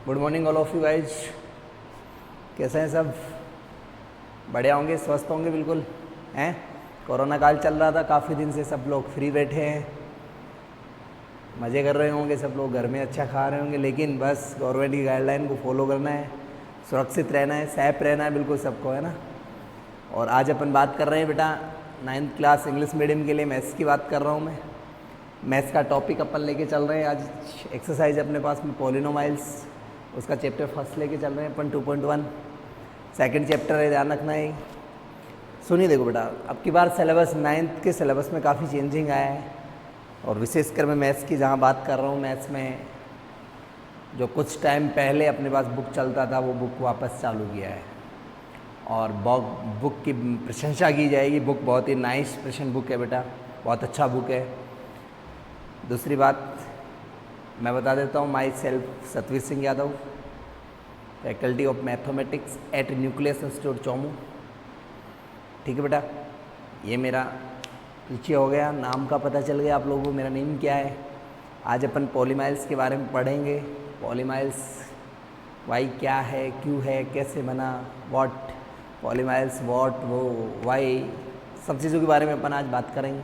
Good morning all of you guys. कैसे हैं सब? बढ़िया होंगे, स्वस्थ होंगे बिल्कुल हैं। कोरोना काल चल रहा था, काफ़ी दिन से सब लोग फ्री बैठे हैं, मज़े कर रहे होंगे, सब लोग घर में अच्छा खा रहे होंगे। लेकिन बस गवर्नमेंट की गाइडलाइन को फॉलो करना है, सुरक्षित रहना है, सेफ रहना है बिल्कुल सबको, है ना। और आज अपन बात कर रहे हैं बेटा 9th क्लास इंग्लिश मीडियम के लिए मैथ्स की बात कर रहा हूँ मैं। मैथ्स का टॉपिक अपन लेके चल रहे हैं। आज एक्सरसाइज अपने पास में पॉलिनोमाइल्स, उसका चैप्टर फर्स्ट लेके चल रहे हैं अपन 2.1। सेकंड चैप्टर है, ध्यान रखना है। सुनिए देखो बेटा, अब की बार सिलेबस 9th के सिलेबस में काफ़ी चेंजिंग आया है, और विशेषकर मैं मैथ्स की जहाँ बात कर रहा हूँ, मैथ्स में जो कुछ टाइम पहले अपने पास बुक चलता था वो बुक वापस चालू किया है, और बुक की प्रशंसा की जाएगी। बुक बहुत ही नाइस प्रश्न बुक है बेटा, बहुत अच्छा बुक है। दूसरी बात मैं बता देता हूँ, myself Satveer Singh Yadav, faculty of mathematics at nucleus institute Chomu. ठीक है बेटा, ये मेरा परिचय हो गया, नाम का पता चल गया आप लोगों को मेरा नेम क्या है। आज अपन पॉलीमाइल्स के बारे में पढ़ेंगे। पॉलीमाइल्स वाई क्या है, क्यों है, कैसे बना, व्हाट पॉलीमाइल्स, व्हाट वो वाई, सब चीज़ों के बारे में अपन आज बात करेंगे।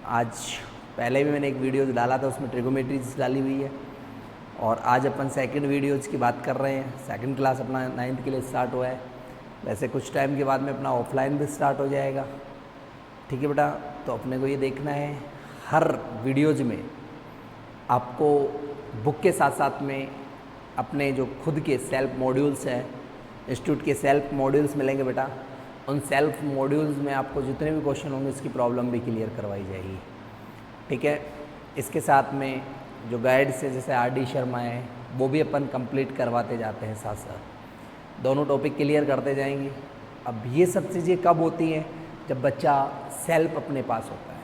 आज पहले भी मैंने एक वीडियो डाला था, उसमें ट्रिगोमेट्रीज डाली हुई है, और आज अपन सेकंड वीडियोज़ की बात कर रहे हैं। सेकंड क्लास अपना 9th के लिए स्टार्ट हुआ है। वैसे कुछ टाइम के बाद में अपना ऑफलाइन भी स्टार्ट हो जाएगा। ठीक है बेटा, तो अपने को ये देखना है हर वीडियोज़ में आपको बुक के साथ साथ में अपने जो खुद के सेल्फ मॉड्यूल्स हैं, इंस्टीट्यूट के सेल्फ मॉड्यूल्स मिलेंगे बेटा। उन सेल्फ मॉड्यूल्स में आपको जितने भी क्वेश्चन होंगे उसकी प्रॉब्लम भी क्लियर करवाई जाएगी। ठीक है, इसके साथ में जो गाइड्स है जैसे RD शर्मा है, वो भी अपन कंप्लीट करवाते जाते हैं साथ साथ, दोनों टॉपिक क्लियर करते जाएंगे। अब ये सब चीज़ें कब होती हैं? जब बच्चा सेल्फ अपने पास होता है,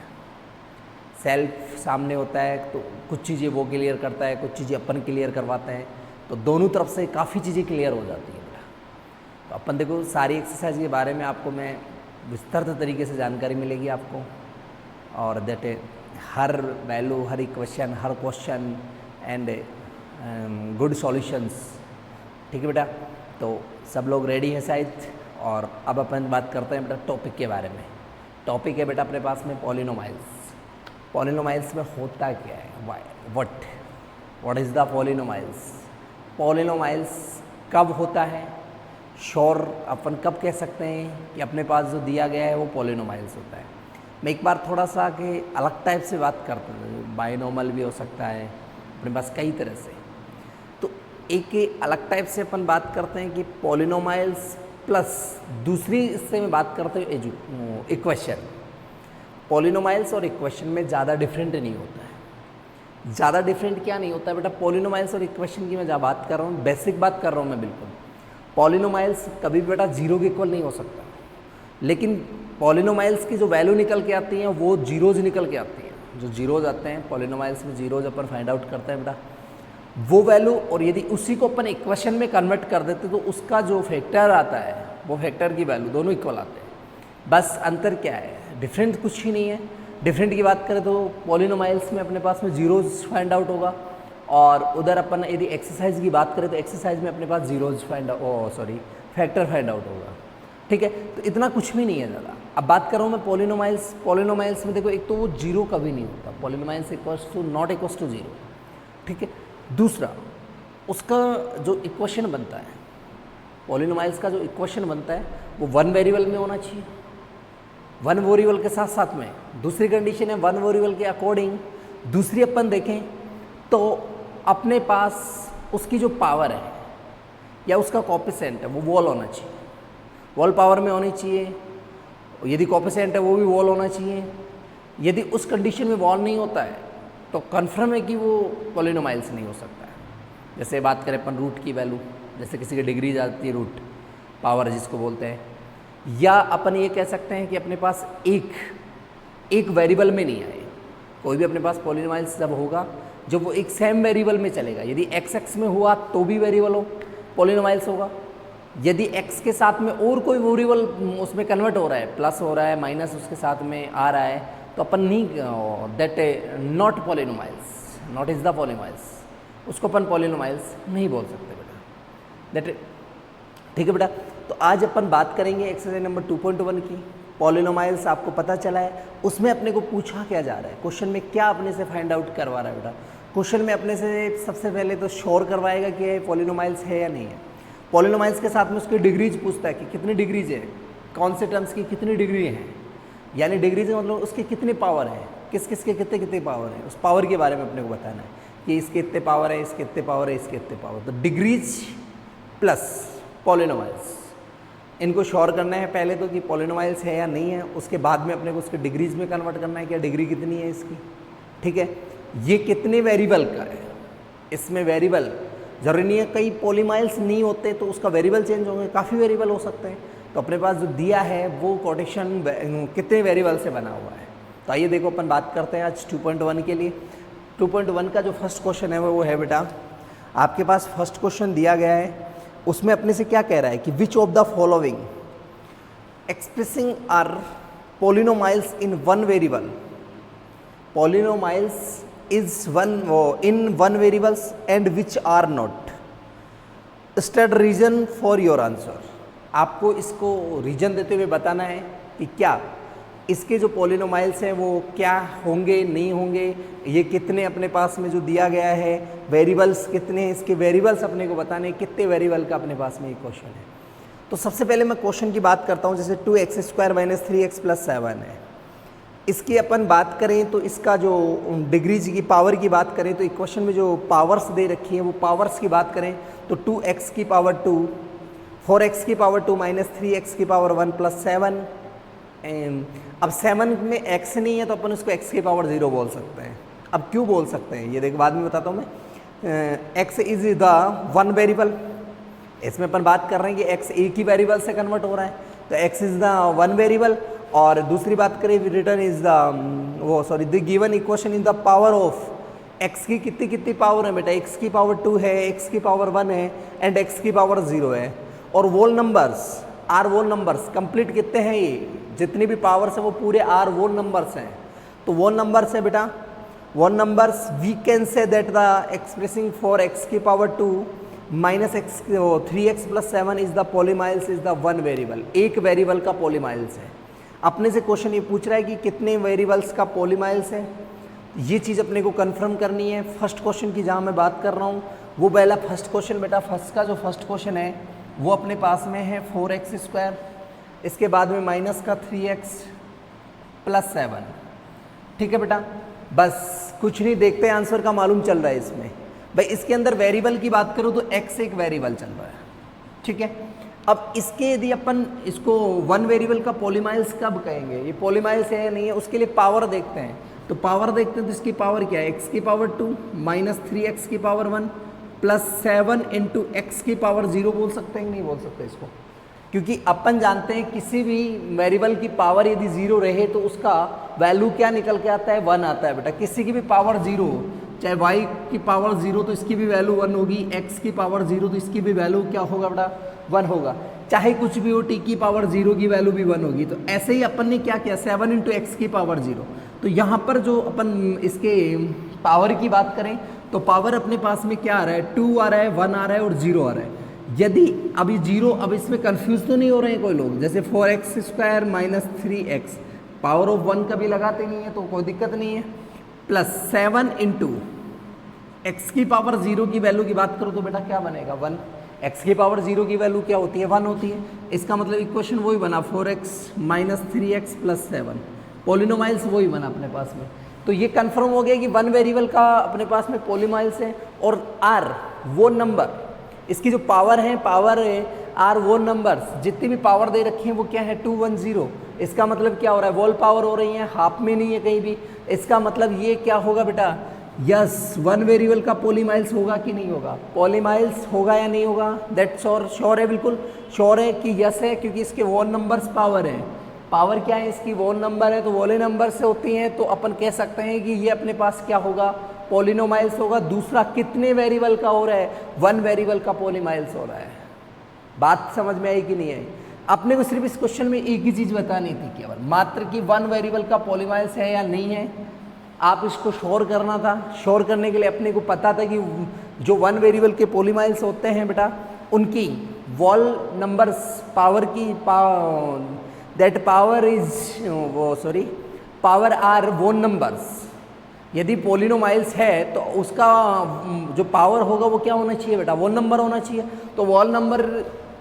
सेल्फ सामने होता है, तो कुछ चीज़ें वो क्लियर करता है, कुछ चीज़ें अपन क्लियर करवाते हैं, तो दोनों तरफ से काफ़ी चीज़ें क्लियर हो जाती हैं बेटा। तो अपन देखो, सारी एक्सरसाइज के बारे में आपको मैं विस्तृत तरीके से जानकारी मिलेगी आपको, और that her value, her equation, her question and good solutions. ठीक है बेटा, तो सब लोग रेडी हैं शायद। और अब अपन बात करते हैं बेटा टॉपिक के बारे में। टॉपिक है बेटा अपने पास में पॉलिनोमाइल्स। पॉलिनोमाइल्स में होता क्या है, वाई, व्हाट इज़ द पॉलिनोमाइल्स? पॉलिनोमाइल्स कब होता है? श्योर अपन कब कह सकते हैं कि अपने पास जो दिया गया है वो पॉलिनोमाइल्स होता है? मैं एक बार थोड़ा सा कि अलग टाइप से बात करता हूँ। बाइनोमल भी हो सकता है अपने पास कई तरह से। तो एक अलग टाइप से अपन बात करते हैं कि पॉलिनोमाइल्स प्लस दूसरी इससे मैं बात करते हूँ इक्वेशन। पॉलिनोमाइल्स और इक्वेशन में ज़्यादा डिफरेंट नहीं होता है। ज़्यादा डिफरेंट क्या नहीं होता है बेटा? पॉलिनोमाइल्स और इक्वेशन की मैं जहाँ बात कर रहा हूँ, बेसिक बात कर रहा हूँ मैं बिल्कुल। पॉलिनोमाइल्स कभी भी बेटा 0 के इक्वल नहीं हो सकता, लेकिन पॉलिनोमाइल्स की जो वैल्यू निकल के आती हैं वो जीरोज निकल के आती हैं। जो जीरोज आते हैं पॉलिनोमाइल्स में, जीरोज अपन फाइंड आउट करते हैं बेटा, वो वैल्यू, और यदि उसी को अपन इक्वेशन में कन्वर्ट कर देते तो उसका जो फैक्टर आता है, वो फैक्टर की वैल्यू दोनों इक्वल आते हैं। बस अंतर क्या है? डिफरेंट कुछ ही नहीं है। डिफरेंट की बात करें तो पॉलिनोमाइल्स में अपने पास में जीरोज फाइंड आउट होगा, और उधर अपन यदि एक्सरसाइज की बात करें तो एक्सरसाइज में अपने पास जीरोज फैक्टर फाइंड आउट होगा। ठीक है, तो इतना कुछ भी नहीं है ज़्यादा। अब बात कर रहा हूँ मैं पॉलिनोमाइल्स। पॉलिनोमाइल्स में देखो, एक तो वो जीरो कभी नहीं होता, polynomials equals to not equals to zero. ठीक है, दूसरा उसका जो इक्वेशन बनता है, पॉलिनोमाइल्स का जो इक्वेशन बनता है वो 1 वेरिएबल में होना चाहिए। 1 वेरिएबल के साथ साथ में दूसरी कंडीशन है 1 वेरिएबल के अकॉर्डिंग। दूसरी अपन देखें तो अपने पास उसकी जो पावर है या उसका कोएफिशिएंट है वो वॉल होना चाहिए, वॉल पावर में होनी चाहिए। यदि कोएफिशिएंट है वो भी वॉल होना चाहिए। यदि उस कंडीशन में वॉल नहीं होता है तो कन्फर्म है कि वो पॉलिनोमाइल्स नहीं हो सकता है। जैसे बात करें अपन रूट की वैल्यू, जैसे किसी की डिग्री जाती है, रूट पावर जिसको बोलते हैं, या अपन ये कह सकते हैं कि अपने पास एक वेरिएबल में नहीं आए। कोई भी अपने पास पॉलिनोमाइल्स जब होगा जब वो एक सेम वेरिएबल में चलेगा। यदि x में हुआ तो भी वेरिएबल हो, पॉलिनोमाइल्स होगा। यदि x के साथ में और कोई वेरिएबल उसमें कन्वर्ट हो रहा है, प्लस हो रहा है, माइनस उसके साथ में आ रहा है, तो अपन नहीं, that not polynomials, not is the polynomials. उसको अपन पॉलिनोमाइल्स नहीं बोल सकते बेटा। दैट ठीक है बेटा। तो आज अपन बात करेंगे एक्सरसाइज नंबर 2.1 की। पॉलिनोमाइल्स आपको पता चला है, उसमें अपने को पूछा क्या जा रहा है, क्वेश्चन में क्या अपने से फाइंड आउट करवा रहा है बेटा। क्वेश्चन में अपने से सबसे पहले तो श्योर करवाएगा कि ये पॉलिनोमाइल्स है या नहीं है। पॉलिनोमाइल्स के साथ में उसकी डिग्रीज पूछता है कि कितनी डिग्रीज है, कौन से टर्म्स की कितनी डिग्री है, यानी डिग्रीज मतलब उसके कितने पावर है, किस किस के कितने कितने पावर है, उस पावर के बारे में अपने को बताना है कि इसके इतने पावर है, इसके इतने पावर है, इसके इतने पावर। तो डिग्रीज प्लस पॉलिनोमाइल्स, इनको श्योर करना है पहले तो कि पॉलिनोमाइल्स है या नहीं है, उसके बाद में अपने को उसके डिग्रीज में कन्वर्ट करना है, क्या डिग्री कितनी है इसकी। ठीक है, ये कितने वेरिएबल का है, इसमें वेरिएबल जरूरी नहीं है, कई पॉलिनोमाइल्स नहीं होते तो उसका वेरिएबल चेंज होंगे, काफ़ी वेरिएबल हो सकते हैं। तो अपने पास जो दिया है वो कोटेशन कितने वेरिएबल से बना हुआ है। तो आइए देखो अपन बात करते हैं आज 2.1 के लिए। 2.1 का जो फर्स्ट क्वेश्चन है वो है बेटा, आपके पास फर्स्ट क्वेश्चन दिया गया है, उसमें अपने से क्या कह रहा है कि which of the following expressing are polynomials in one variable, polynomials is in one variables and which are not, state reason for your answer. आपको इसको रीजन देते हुए बताना है कि क्या इसके जो पॉलिनोमाइल्स हैं वो क्या होंगे नहीं होंगे, ये कितने अपने पास में जो दिया गया है, वेरिएबल्स कितने हैं, इसके वेरिएबल्स अपने को बताने कितने वेरिएबल का अपने पास में ये क्वेश्चन है। तो सबसे पहले मैं क्वेश्चन की बात करता हूँ, जैसे 2x² - 3x + 7 है, इसकी अपन बात करें तो इसका जो डिग्रीज की पावर की बात करें तो इक्वेशन में जो पावर्स दे रखी है वो पावर्स की बात करें तो 2x की पावर 2, 4x की पावर 2 - 3x की पावर 1 + 7। अब 7 में x नहीं है तो अपन उसको x की पावर 0 बोल सकते हैं। अब क्यों बोल सकते हैं ये देखो बाद में बताता हूँ मैं। x is the one variable, इसमें अपन बात कर रहे हैं कि x एक ही वेरिएबल से कन्वर्ट हो रहा है तो x is the one variable. और दूसरी बात करें return is the the given equation in the power of x की कितनी कितनी पावर है बेटा, x की पावर 2 है, x की पावर 1 है एंड x की पावर 0 है। और whole numbers are whole numbers complete कितने हैं, ये जितनी भी पावर्स है वो पूरे आर वोल नंबर्स हैं। तो वोल नंबर्स है बेटा, whole numbers we can say that the expressing for x की power 2 - 3x + 7 is the polynomials is the one variable, एक वेरिएबल का पॉलिनोमाइल्स है। अपने से क्वेश्चन ये पूछ रहा है कि कितने वेरिएबल्स का पॉलिनोमाइल्स है, ये चीज़ अपने को कंफर्म करनी है। फर्स्ट क्वेश्चन की जहाँ मैं बात कर रहा हूँ वो पहला फर्स्ट क्वेश्चन बेटा, फर्स्ट का जो फर्स्ट क्वेश्चन है वो अपने पास में है 4x², इसके बाद में माइनस का 3x + 7। ठीक है बेटा, बस कुछ नहीं, देखते हैं आंसर का मालूम चल रहा है इसमें। भाई इसके अंदर वेरिएबल की बात करूँ तो x एक वेरिएबल चल रहा है। ठीक है, अब इसके यदि अपन इसको वन वेरिएबल का पॉलिनोमाइल्स कब कहेंगे, ये पॉलिनोमाइल्स है या नहीं है, उसके लिए पावर देखते हैं। तो पावर देखते हैं तो इसकी पावर क्या है, x की पावर 2 - 3x की पावर 1 + 7 × x की पावर 0 बोल सकते हैं कि नहीं बोल सकते इसको, क्योंकि अपन जानते हैं किसी भी वेरिएबल की पावर यदि 0 रहे तो उसका वैल्यू क्या निकल के आता है, 1 आता है बेटा। किसी की भी पावर 0, चाहे y की पावर 0 तो इसकी भी वैल्यू 1 होगी, x की पावर 0 तो इसकी भी वैल्यू क्या होगा बेटा, 1 होगा। चाहे कुछ भी हो, t की पावर 0 की वैल्यू भी 1 होगी। तो ऐसे ही अपन ने क्या किया, 7 × x की पावर 0। तो यहाँ पर जो अपन इसके पावर की बात करें तो पावर अपने पास में क्या आ रहा है, 2 आ रहा है, 1 आ रहा है और 0 आ रहा है। यदि अभी 0, अब इसमें कंफ्यूज तो नहीं हो रहे हैं कोई लोग, जैसे 4x² - 3x पावर ऑफ 1 कभी लगाते नहीं है तो कोई दिक्कत नहीं है, + 7 × x की पावर 0 की वैल्यू की बात करो तो बेटा क्या बनेगा, 1। x की पावर 0 की वैल्यू क्या होती है, 1 होती है। इसका मतलब इक्वेशन वही बना 4x - 3x + 7, पॉलिनोमाइल्स वही बना अपने पास में। तो ये कंफर्म हो गया कि वन वेरिएबल का अपने पास में पॉलिनोमाइल्स है। और r वो नंबर, इसकी जो पावर है, पावर आर वो नंबर्स जितनी भी पावर दे रखी है वो क्या है, 210। इसका मतलब क्या हो रहा है, वोल पावर हो रही है, हाफ में नहीं है कहीं भी। इसका मतलब ये क्या होगा बेटा, यस वन वेरिएबल का पॉलिनोमाइल्स होगा कि नहीं होगा, पॉलिनोमाइल्स होगा या नहीं होगा, दैट श्योर है, बिल्कुल श्योर है कि यस है, क्योंकि इसके वोल नंबर्स पावर है। पावर क्या है इसकी, वोल नंबर है, तो वोले नंबर से होती हैं तो अपन कह सकते हैं कि ये अपने पास क्या होगा, पॉलिनोमाइल्स होगा। दूसरा कितने वेरिएबल का हो रहा है, वन वेरिएबल का पॉलिनोमाइल्स हो रहा है। बात समझ में आई कि नहीं आई। अपने को सिर्फ इस क्वेश्चन में एक ही चीज़ बतानी थी केवल, मात्र कि वन वेरिएबल का पॉलिनोमाइल्स है या नहीं है। आप इसको श्योर करना था। श्योर करने के लिए अपने को पता था कि जो वन वेरिएबल के पॉलीमाइल्स होते हैं बेटा उनकी वॉल नंबर्स पावर की that power is power are whole numbers. यदि पोलिनोमाइल्स है तो उसका जो पावर होगा वो क्या होना चाहिए बेटा, वोन नंबर होना चाहिए। तो वॉल नंबर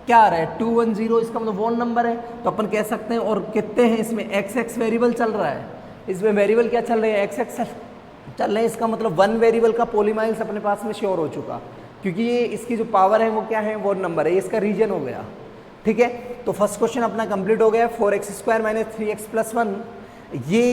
क्या आ रहा है 210, इसका मतलब वोन नंबर है। तो अपन कह सकते हैं, और कितने हैं इसमें एक्स एक्स वेरिएबल चल रहा है, इसमें वेरिएबल क्या चल रहे हैं एक्स एक्स चल रहे हैं। इसका मतलब वन वेरिएबल का पॉलीमाइल्स अपने पास में श्योर हो चुका, क्योंकि ये इसकी जो पावर है वो क्या है वोन नंबर है, ये इसका रीजन हो गया। ठीक है, तो फर्स्ट क्वेश्चन अपना कंप्लीट हो गया। 4x² - 3x + 1 ये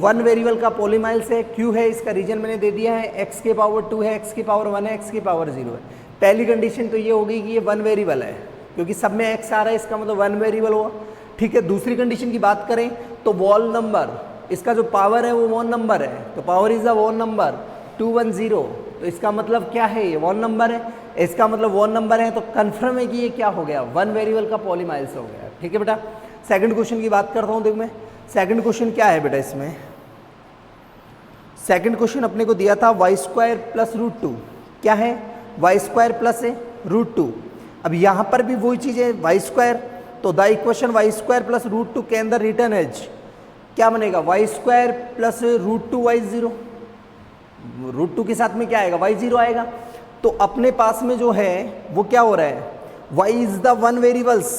वन वेरिएबल का पॉलीमाइल्स है, क्यू है, इसका रीजन मैंने दे दिया है, x की पावर 2 है, x की पावर 1 है, x की पावर 0 है। पहली कंडीशन तो ये होगी कि ये वन वेरिएबल है, क्योंकि सब में x आ रहा है, इसका मतलब वन वेरिएबल हुआ। ठीक है, दूसरी कंडीशन की बात करें तो वॉल नंबर, इसका जो पावर है वो वॉन नंबर है, तो power is a whole number 210, तो इसका मतलब क्या है ये वॉन नंबर है, इसका मतलब वॉन नंबर है, तो कन्फर्म है कि ये क्या हो गया वन वेरिएबल का पॉलीमाइल्स हो गया। ठीक है बेटा, सेकंड क्वेश्चन की बात करता हूँ। देखो मैं सेकंड क्वेश्चन क्या है बेटा, इसमें सेकंड क्वेश्चन अपने को दिया था y² + √2, क्या है y² + √2। अब यहाँ पर भी वही चीज़ है y², तो द इक्वेशन y² + √2 के अंदर रिटर्न एज क्या बनेगा y² + √2y0, √2 के साथ में क्या आएगा y0 आएगा। तो अपने पास में जो है वो क्या हो रहा है y is the one variables,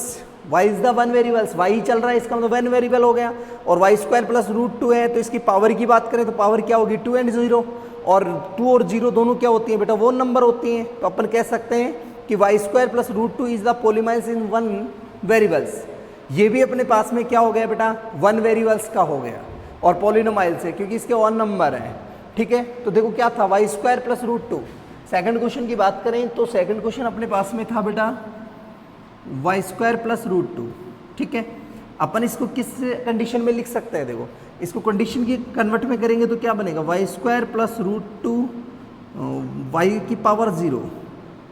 y is the one variables, y चल रहा है, इसका मतलब वन वेरिएबल हो गया। और y² + √2 है, तो इसकी पावर की बात करें तो पावर क्या होगी 2 and 0, और 2 और 0 दोनों क्या होती हैं बेटा वो नंबर होती हैं। तो अपन कह सकते हैं कि y² + √2 is the polynomials in one variables. ये भी अपने पास में क्या हो गया बेटा वन वेरिएबल्स का हो गया, और पॉलिनोमाइल्स है क्योंकि इसके वन नंबर है। ठीक है, तो देखो क्या था y² + √2। सेकंड क्वेश्चन की बात करें तो सेकंड क्वेश्चन अपने पास में था बेटा y² + √2। ठीक है, अपन इसको किस कंडीशन में लिख सकते हैं, देखो इसको कंडीशन की कन्वर्ट में करेंगे तो क्या बनेगा y² + √2 y की पावर 0।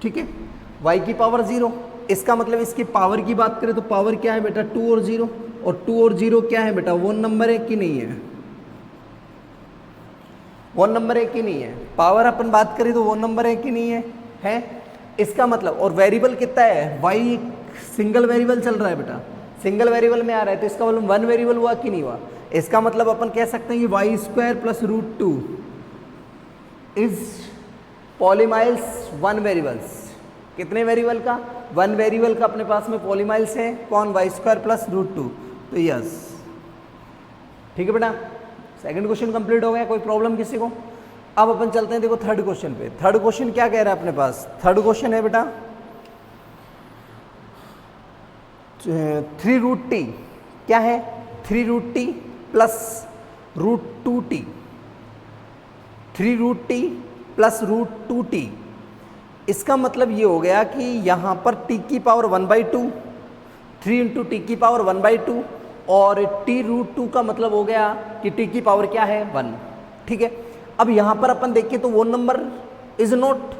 ठीक है, y की पावर 0, इसका मतलब इसकी पावर की बात करें तो पावर क्या है बेटा 2 और 0, और 2 और 0 क्या है बेटा वोन नंबर है कि नहीं है, वोन नंबर है कि नहीं है। पावर अपन बात करें तो वोन नंबर है कि नहीं है इसका मतलब। और वेरिएबल कितना है y सिंगल वेरिएबल चल रहा है बेटा, सिंगल वेरिएबल में आ रहा है, तो इसका मतलब वन वेरिएबल हुआ कि नहीं हुआ। इसका मतलब अपन कह सकते हैं कि y² + √2 इज पॉलीमाइल्स वन वेरिएबल्स। कितने वेरिएबल का वन वेरिएबल का अपने पास में पॉलीमाइल्स है, कौन y² + √2, तो यस। ठीक है बेटा, सेकंड क्वेश्चन कंप्लीट हो गया, कोई प्रॉब्लम किसी को। अब अपन चलते हैं देखो थर्ड क्वेश्चन पे। थर्ड क्वेश्चन क्या कह रहा है अपने पास, थर्ड क्वेश्चन है बेटा 3√t, क्या है 3√t + √2t, 3√t + √2t। इसका मतलब ये हो गया कि यहाँ पर t की पावर 1/2, 3 × t की पावर 1/2, और t√2 का मतलब हो गया कि t की पावर क्या है 1। ठीक है, अब यहाँ पर अपन देखें तो वो नंबर इज नॉट,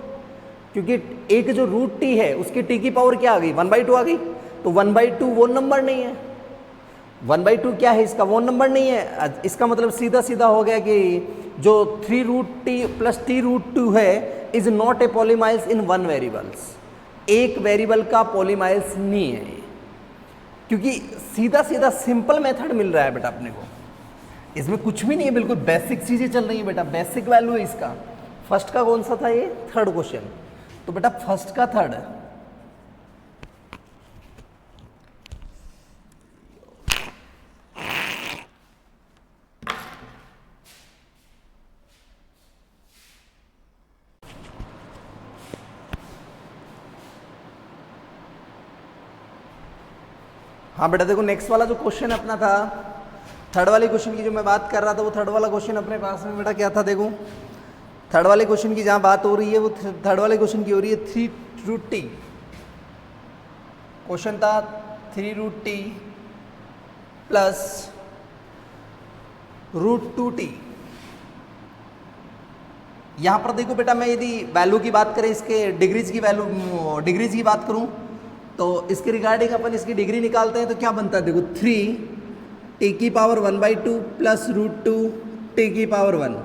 क्योंकि एक जो √t है उसकी t की पावर क्या आ गई 1/2 आ गई, तो 1/2 वो नंबर नहीं है। 1/2 क्या है इसका वो नंबर नहीं है। इसका मतलब सीधा सीधा हो गया कि जो 3√t + t√2 है is not a polynomials in one variables, एक वेरिएबल का पॉलीमाइल्स नहीं है, क्योंकि सीधा सीधा सिंपल मेथड मिल रहा है बेटा अपने को, इसमें कुछ भी नहीं है, बिल्कुल बेसिक चीज़ें चल रही है बेटा, बेसिक वैल्यू है इसका। फर्स्ट का कौन सा था ये थर्ड क्वेश्चन, तो बेटा फर्स्ट का थर्ड हाँ बेटा देखो नेक्स्ट वाला जो क्वेश्चन अपना था, थर्ड वाले क्वेश्चन की जो मैं बात कर रहा था, वो थर्ड वाला क्वेश्चन अपने पास में बेटा क्या था, देखो थर्ड वाले क्वेश्चन की जहाँ बात हो रही है वो थर्ड वाले क्वेश्चन की हो रही है 3√t। क्वेश्चन था 3√t + √2t। यहाँ पर देखो बेटा मैं यदि वैल्यू की बात करें, इसके डिग्रीज की वैल्यू डिग्रीज की बात करूँ तो इसके रिगार्डिंग अपन इसकी डिग्री निकालते हैं तो क्या बनता है, देखो 3 t की पावर 1/2 + √2 t की पावर 1।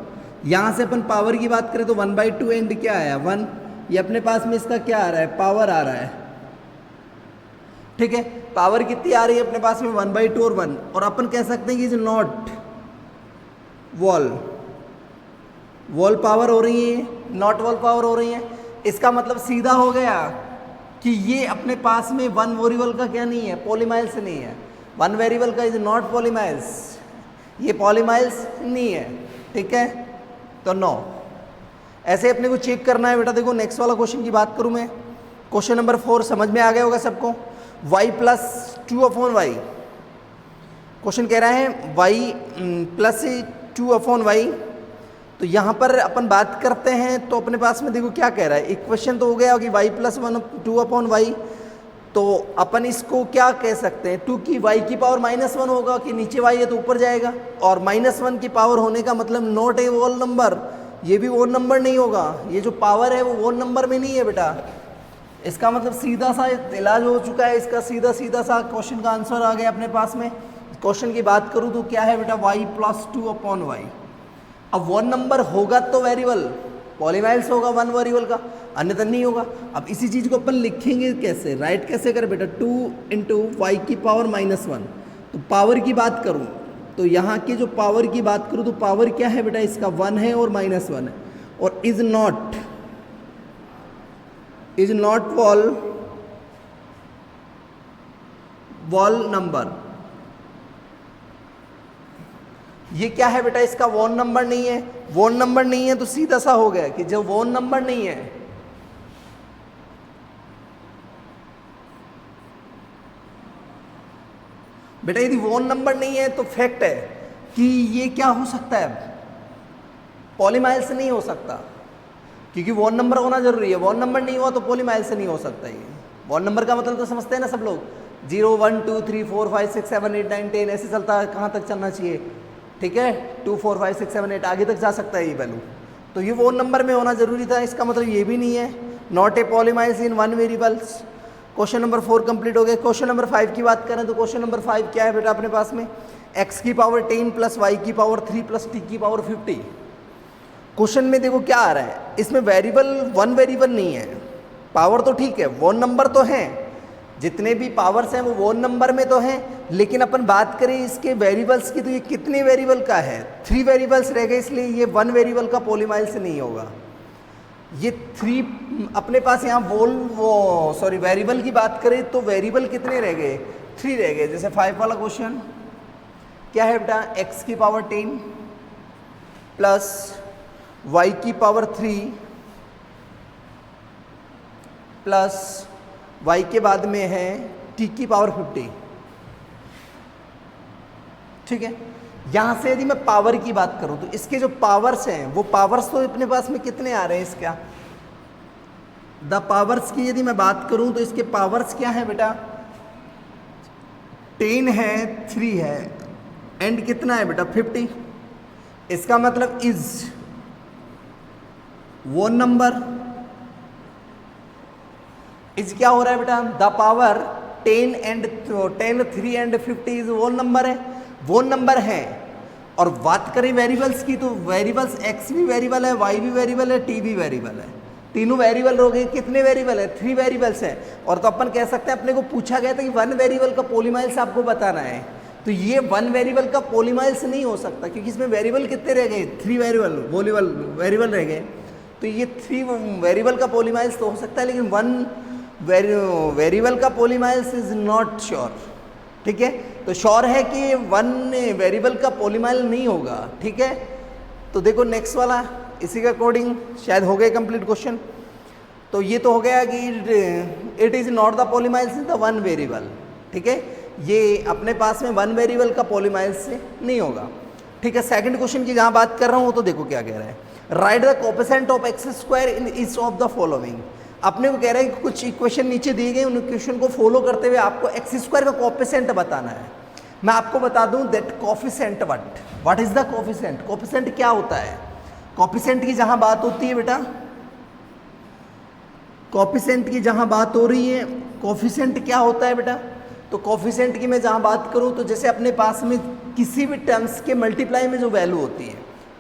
यहाँ से अपन पावर की बात करें तो 1/2 एंड क्या आया 1, ये अपने पास में इसका क्या आ रहा है, पावर आ रहा है, ठीक है। पावर कितनी आ रही है अपने पास में, 1/2 और 1, और अपन कह सकते हैं कि इज नॉट वॉल पावर हो रही है, नॉट वॉल पावर हो रही है। इसका मतलब सीधा हो गया कि ये अपने पास में वन वेरिएबल का क्या नहीं है, पॉलीमाइल्स नहीं है। वन वेरिएबल का इज नॉट पॉलीमाइल्स, ये पॉलीमाइल्स नहीं है, ठीक है। तो नो, ऐसे अपने को चेक करना है बेटा। देखो नेक्स्ट वाला क्वेश्चन की बात करूं मैं, क्वेश्चन नंबर 4 समझ में आ गया होगा सबको। y + 2/y, क्वेश्चन कह रहा है y + 2/y। तो यहाँ पर अपन बात करते हैं तो अपने पास में देखो क्या कह रहा है, इक्वेशन तो हो गया कि y + 2/y। तो अपन इसको क्या कह सकते हैं, 2 की y की पावर -1 होगा कि नीचे y है तो ऊपर जाएगा, और -1 की पावर होने का मतलब नॉट ए होल नंबर, ये भी होल नंबर नहीं होगा। ये जो पावर है वो होल नंबर में नहीं है बेटा। इसका मतलब सीधा सा इलाज हो चुका है इसका, सीधा सा क्वेश्चन का आंसर आ गया अपने पास में। क्वेश्चन की बात करूँ तो क्या है बेटा, y + 2/y। अब वन नंबर होगा तो वेरिएबल पॉलीमाइल्स होगा वन वेरिएबल का, अन्यथा नहीं होगा। अब इसी चीज़ को अपन लिखेंगे कैसे, राइट कैसे करें बेटा, 2 × y की पावर -1। तो पावर की बात करूँ तो यहाँ की जो पावर की बात करूँ तो पावर क्या है बेटा, इसका 1 है और -1 है, और इज नॉट वॉल नंबर। ये क्या है बेटा, इसका वॉन नंबर नहीं है। वॉन नंबर नहीं है तो सीधा सा हो गया कि जब वॉन नंबर नहीं है, बेटा यदि वॉन नंबर नहीं है तो फैक्ट है कि ये क्या हो सकता है, पॉलीमाइल्स नहीं हो सकता, क्योंकि वॉन नंबर होना जरूरी है। वॉन नंबर नहीं हुआ तो पॉलीमाइल्स नहीं हो सकता। ये वॉन नंबर का मतलब तो समझते हैं ना सब लोग, 0 1 2 3 4 5 6 7 8 9 10 ऐसे चलता है, कहाँ तक चलना चाहिए, ठीक है, 2 4 5 6 7 8 आगे तक जा सकता है ये वैल्यू। तो ये वोन नंबर में होना जरूरी था, इसका मतलब ये भी नहीं है, not a polynomials in one variables. Question number 4 complete हो गया। क्वेश्चन नंबर 5 की बात करें तो क्वेश्चन नंबर 5 क्या है बेटा अपने पास में, x की पावर 10 + y की पावर 3 + t की पावर 50। क्वेश्चन में देखो क्या आ रहा है, इसमें वेरिएबल वन वेरिएबल नहीं है, पावर तो ठीक है, वोन नंबर तो है, जितने भी पावर्स हैं वो वोन नंबर में तो हैं, लेकिन अपन बात करें इसके वेरिएबल्स की तो ये कितने वेरिएबल का है, 3 वेरिएबल्स रह गए, इसलिए ये वन वेरिएबल का पॉलीमाइल्स नहीं होगा। ये 3 अपने पास यहाँ वेरिएबल की बात करें तो वेरिएबल कितने रह गए, 3 रह गए। जैसे 5 वाला क्वेश्चन क्या है बेटा, x की पावर 10 + y की पावर 3 + y के बाद में है t की पावर 50, ठीक है। यहां से यदि मैं पावर की बात करूं तो इसके जो पावर्स हैं वो पावर्स तो अपने पास में कितने आ रहे हैं, इसका द पावर्स की यदि मैं बात करूं तो इसके पावर्स क्या है बेटा, 10 है, 3 है, एंड कितना है बेटा 50। इसका मतलब इज वो नंबर, इज क्या हो रहा है बेटा, the power 10 and 10 3 and 50 is वो नंबर है, वो नंबर है। और बात करें वेरिएबल्स की तो वेरिएबल्स x भी वेरिएबल है, y भी वेरिएबल है, t भी वेरिएबल है, तीनों वेरिएबल हो गए। कितने वेरिएबल है, 3 वेरिएबल्स हैं। और तो अपन कह सकते हैं, अपने को पूछा गया था कि वन वेरिएबल का पॉलीमाइल्स आपको बताना है, तो ये वन वेरिएबल का पॉलीमाइल्स नहीं हो सकता, क्योंकि इसमें वेरिएबल कितने रह गए, 3 वेरिएबल रह गए। तो ये 3 वेरिएबल का पॉलीमाइल्स तो हो सकता है, लेकिन वन वेरिएबल का पॉलीमाइल्स इज नॉट श्योर, ठीक है। तो श्योर है कि वन वेरिएबल का पॉलीमाइल नहीं होगा, ठीक है। तो देखो नेक्स्ट वाला इसी के अकॉर्डिंग शायद हो गए कंप्लीट क्वेश्चन। तो ये तो हो गया कि it is not the polynomials in the one variable, ठीक है। ये अपने पास में वन वेरिएबल का पॉलीमाइल्स से नहीं होगा, ठीक है। सेकंड क्वेश्चन की जहां बात कर रहा हूं तो देखो क्या कह रहा है, write the coefficient of x² in each of the following. अपने को कह रहा है कि कुछ इक्वेशन नीचे दिए गए, उन इक्वेशन को फॉलो करते हुए आपको x² का कोएफिशिएंट बताना है। मैं आपको बता दूं that coefficient what is the coefficient, coefficient क्या होता है। कोएफिशिएंट की जहां बात होती है बेटा, कोएफिशिएंट की जहां बात हो रही है, कोएफिशिएंट क्या होता है बेटा, तो कोएफिशिएंट की मैं जहां बात करूं तो जैसे अपने पास में किसी भी टर्म्स के मल्टीप्लाई में जो वैल्यू होती है,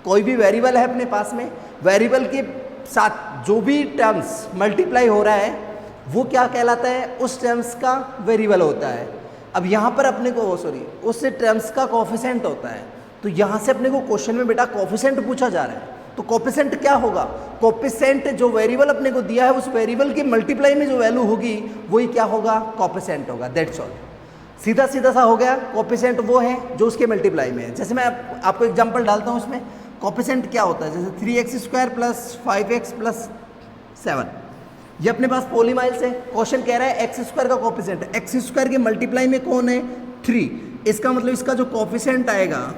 कोई भी वेरिएबल है अपने पास में, वेरिएबल के साथ जो भी टर्म्स मल्टीप्लाई हो रहा है वो क्या कहलाता है, उस टर्म्स का वेरिएबल होता है। अब यहाँ पर अपने को उस टर्म्स का कोफिशिएंट होता है। तो यहाँ से अपने को क्वेश्चन में बेटा कोफिशिएंट पूछा जा रहा है, तो कोफिशिएंट क्या होगा, कोफिशिएंट जो वेरिएबल अपने को दिया है उस वेरिएबल की मल्टीप्लाई में जो वैल्यू होगी वही क्या होगा, कोफिशिएंट होगा। दैट्स ऑल, सीधा सीधा सा हो गया। कोफिशिएंट वो है जो उसके मल्टीप्लाई में है। जैसे मैं आपको एग्जांपल डालता हूँ उसमें, कोफिशिएंट क्या होता है, जैसे 3x² + 5x + 7, ये अपने पास पॉलीमाइल्स है। क्वेश्चन कह रहा है x² का कोफिशिएंट, x² के मल्टीप्लाई में कौन है, 3। इसका मतलब इसका जो कोफिशिएंट आएगा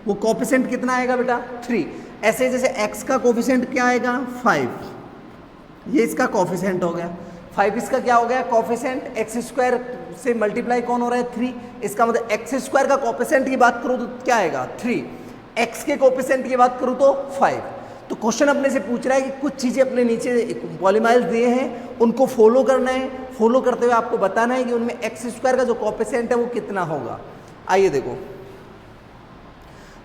वो कोफिशिएंट कितना आएगा बेटा, 3। ऐसे जैसे x का कोफिशिएंट क्या आएगा, 5, ये इसका कोफिशिएंट हो गया। 5 इसका क्या हो गया, कोफिशिएंट। x² से मल्टीप्लाई कौन हो रहा है, 3। इसका मतलब x² का कोफिशिएंट की बात करूँ तो क्या आएगा, 3। x के कोफिशिएंट की बात करूँ तो 5। तो क्वेश्चन अपने से पूछ रहा है कि कुछ चीज़ें अपने नीचे पॉलीमाइल्स दिए हैं, उनको फॉलो करना है। फॉलो करते हुए आपको बताना है कि उनमें x² का जो कोफिशिएंट है वो कितना होगा। आइए देखो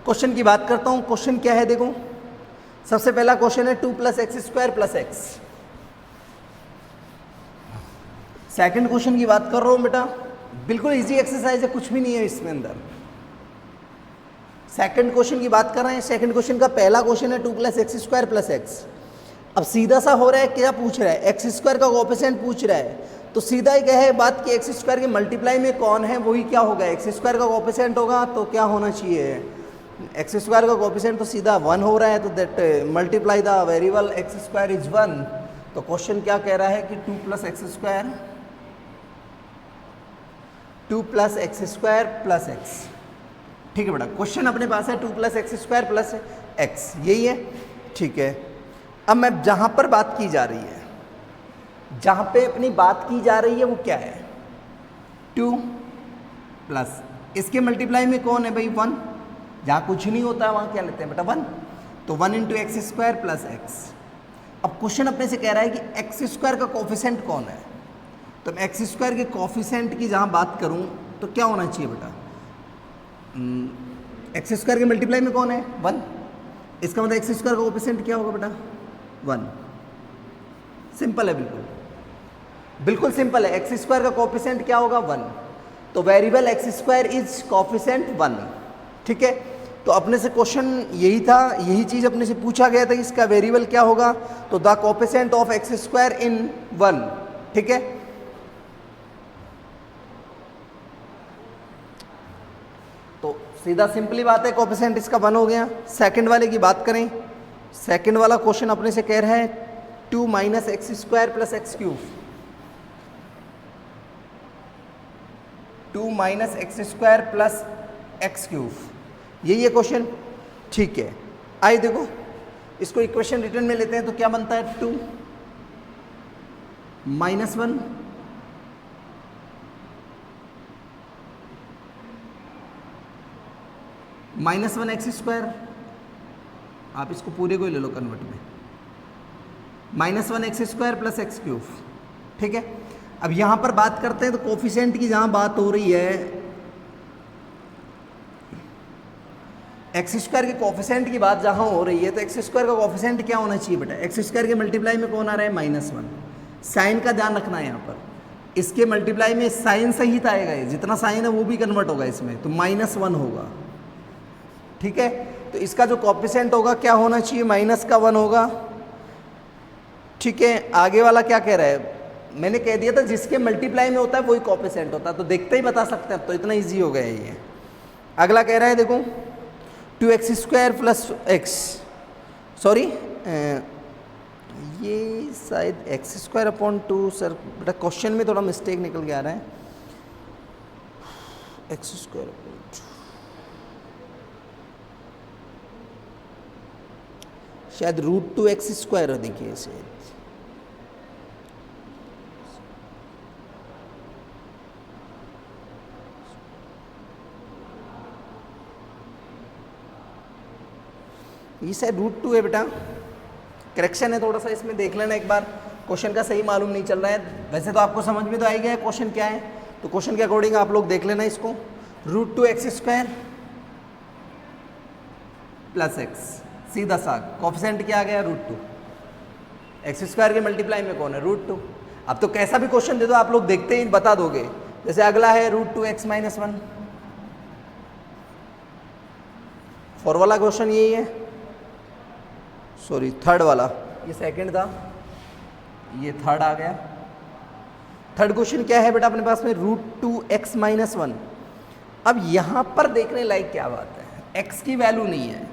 क्वेश्चन की बात करता हूँ। क्वेश्चन क्या है, देखो सबसे पहला क्वेश्चन है 2 + x² + x। सेकंड क्वेश्चन की बात कर रहा हूँ बेटा, बिल्कुल इजी एक्सरसाइज है, कुछ भी नहीं है इसमें अंदर। सेकंड क्वेश्चन की बात कर रहे हैं। सेकंड क्वेश्चन का पहला क्वेश्चन है 2 + x² + x। अब सीधा सा हो रहा है, क्या पूछ रहा है, x² का कोफिशिएंट पूछ रहा है। तो सीधा ही क्या है बात कि x² के मल्टीप्लाई में कौन है वही क्या होगा, x² का कोफिशिएंट होगा। तो क्या होना चाहिए, x² का कोफिशिएंट तो सीधा 1 हो रहा है, तो that multiply the variable x² is 1। तो क्वेश्चन क्या कह रहा है कि 2 + x² + x। ठीक है बेटा, क्वेश्चन अपने पास है 2 + x² + x, यही है। ठीक है, अब मैं जहां पर बात की जा रही है, जहां पे अपनी बात की जा रही है वो क्या है, 2 प्लस इसके मल्टीप्लाई में कौन है भाई, 1। जहां कुछ नहीं होता वहां क्या लेते हैं बेटा, 1। तो 1 × x² + x। अब क्वेश्चन अपने से कह रहा है कि x² का कोफिशिएंट कौन है। तो मैं x² के कोफिशिएंट की जहां बात करूं तो क्या होना चाहिए बेटा, x² के मल्टीप्लाई में कौन है, 1। इसका मतलब x² का कोफिशिएंट क्या होगा बेटा, 1। सिंपल है, बिल्कुल सिंपल है। x² का कोफिशिएंट क्या होगा, 1। तो वेरिएबल x² इज कोफिशिएंट 1। ठीक है, तो अपने से क्वेश्चन यही था, यही चीज अपने से पूछा गया था कि इसका वेरिएबल क्या होगा। तो द कोफिशिएंट ऑफ x² इन 1। ठीक है, तो सीधा सिंपली बात है, कोफिशिएंट इसका 1 हो गया। सेकंड वाले की बात करें, सेकंड वाला क्वेश्चन अपने से कह रहा है 2 - x² + x³। 2 - x² + x³, यही है क्वेश्चन। ठीक है, आइए देखो इसको इक्वेशन रिटर्न में लेते हैं तो क्या बनता है, 2 - 1 -1 x²। आप इसको पूरे को ही ले लो कन्वर्ट में, -1 x² + x³। ठीक है, अब यहां पर बात करते हैं तो कोफिशिएंट की जहां बात हो रही है, x² के कोफिशिएंट की बात जहां हो रही है, तो x² का कोफिशिएंट क्या होना चाहिए बेटा, x² के मल्टीप्लाई में कौन आ रहा है, -1। साइन का ध्यान रखना है यहाँ पर, इसके मल्टीप्लाई में साइन सहित आएगा, ये जितना साइन है वो भी कन्वर्ट होगा इसमें, तो -1 होगा। ठीक है, तो इसका जो कोफिशिएंट होगा क्या होना चाहिए, -1 होगा। ठीक है, आगे वाला क्या कह रहा है, मैंने कह दिया था जिसके मल्टीप्लाई में होता है वही कोफिशिएंट होता है, तो देखते ही बता सकते हैं, तो इतना इजी हो गया ये। अगला कह रहा है देखो 2x² + x, सॉरी ये शायद x²/2 सर बेटा, क्वेश्चन में थोड़ा मिस्टेक निकल के आ रहा है, x²/2 शायद √2x² देखिए शायद, ये शायद √2 है बेटा, करेक्शन है थोड़ा सा, इसमें देख लेना एक बार, क्वेश्चन का सही मालूम नहीं चल रहा है। वैसे तो आपको समझ में तो आई गया है क्वेश्चन क्या है, तो क्वेश्चन के अकॉर्डिंग आप लोग देख लेना इसको। √2x² + x, सीधा सा कोफिशिएंट क्या आ गया, √2। एक्स स्क्वायर के मल्टीप्लाई में कौन है? √2। अब तो कैसा भी क्वेश्चन दे दो आप लोग देखते ही बता दोगे। जैसे अगला है √2x - 1, 4 वाला क्वेश्चन यही है, सॉरी थर्ड वाला, ये सेकंड था, ये थर्ड आ गया। थर्ड क्वेश्चन क्या है बेटा अपने पास में? √2x - 1। अब यहाँ पर देखने लायक क्या बात है, x की वैल्यू नहीं है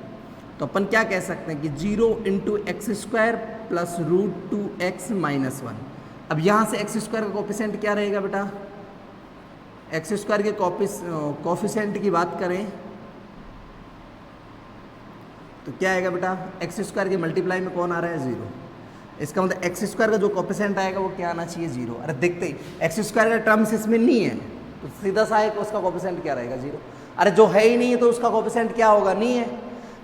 तो अपन क्या कह सकते हैं कि 0 × x² + √2x - 1। अब यहाँ से x² का कोफिशिएंट क्या रहेगा बेटा? x² के कोफिशिएंट की बात करें तो क्या आएगा बेटा? x² के मल्टीप्लाई में कौन आ रहा है? 0। इसका मतलब x² का जो कोफिशिएंट आएगा वो क्या आना चाहिए? 0। अरे देखते ही x² का टर्म्स इसमें नहीं है तो सीधा सा है कि उसका कोफिशिएंट क्या रहेगा? 0। अरे जो है ही नहीं है तो उसका कोफिशिएंट क्या होगा? नहीं है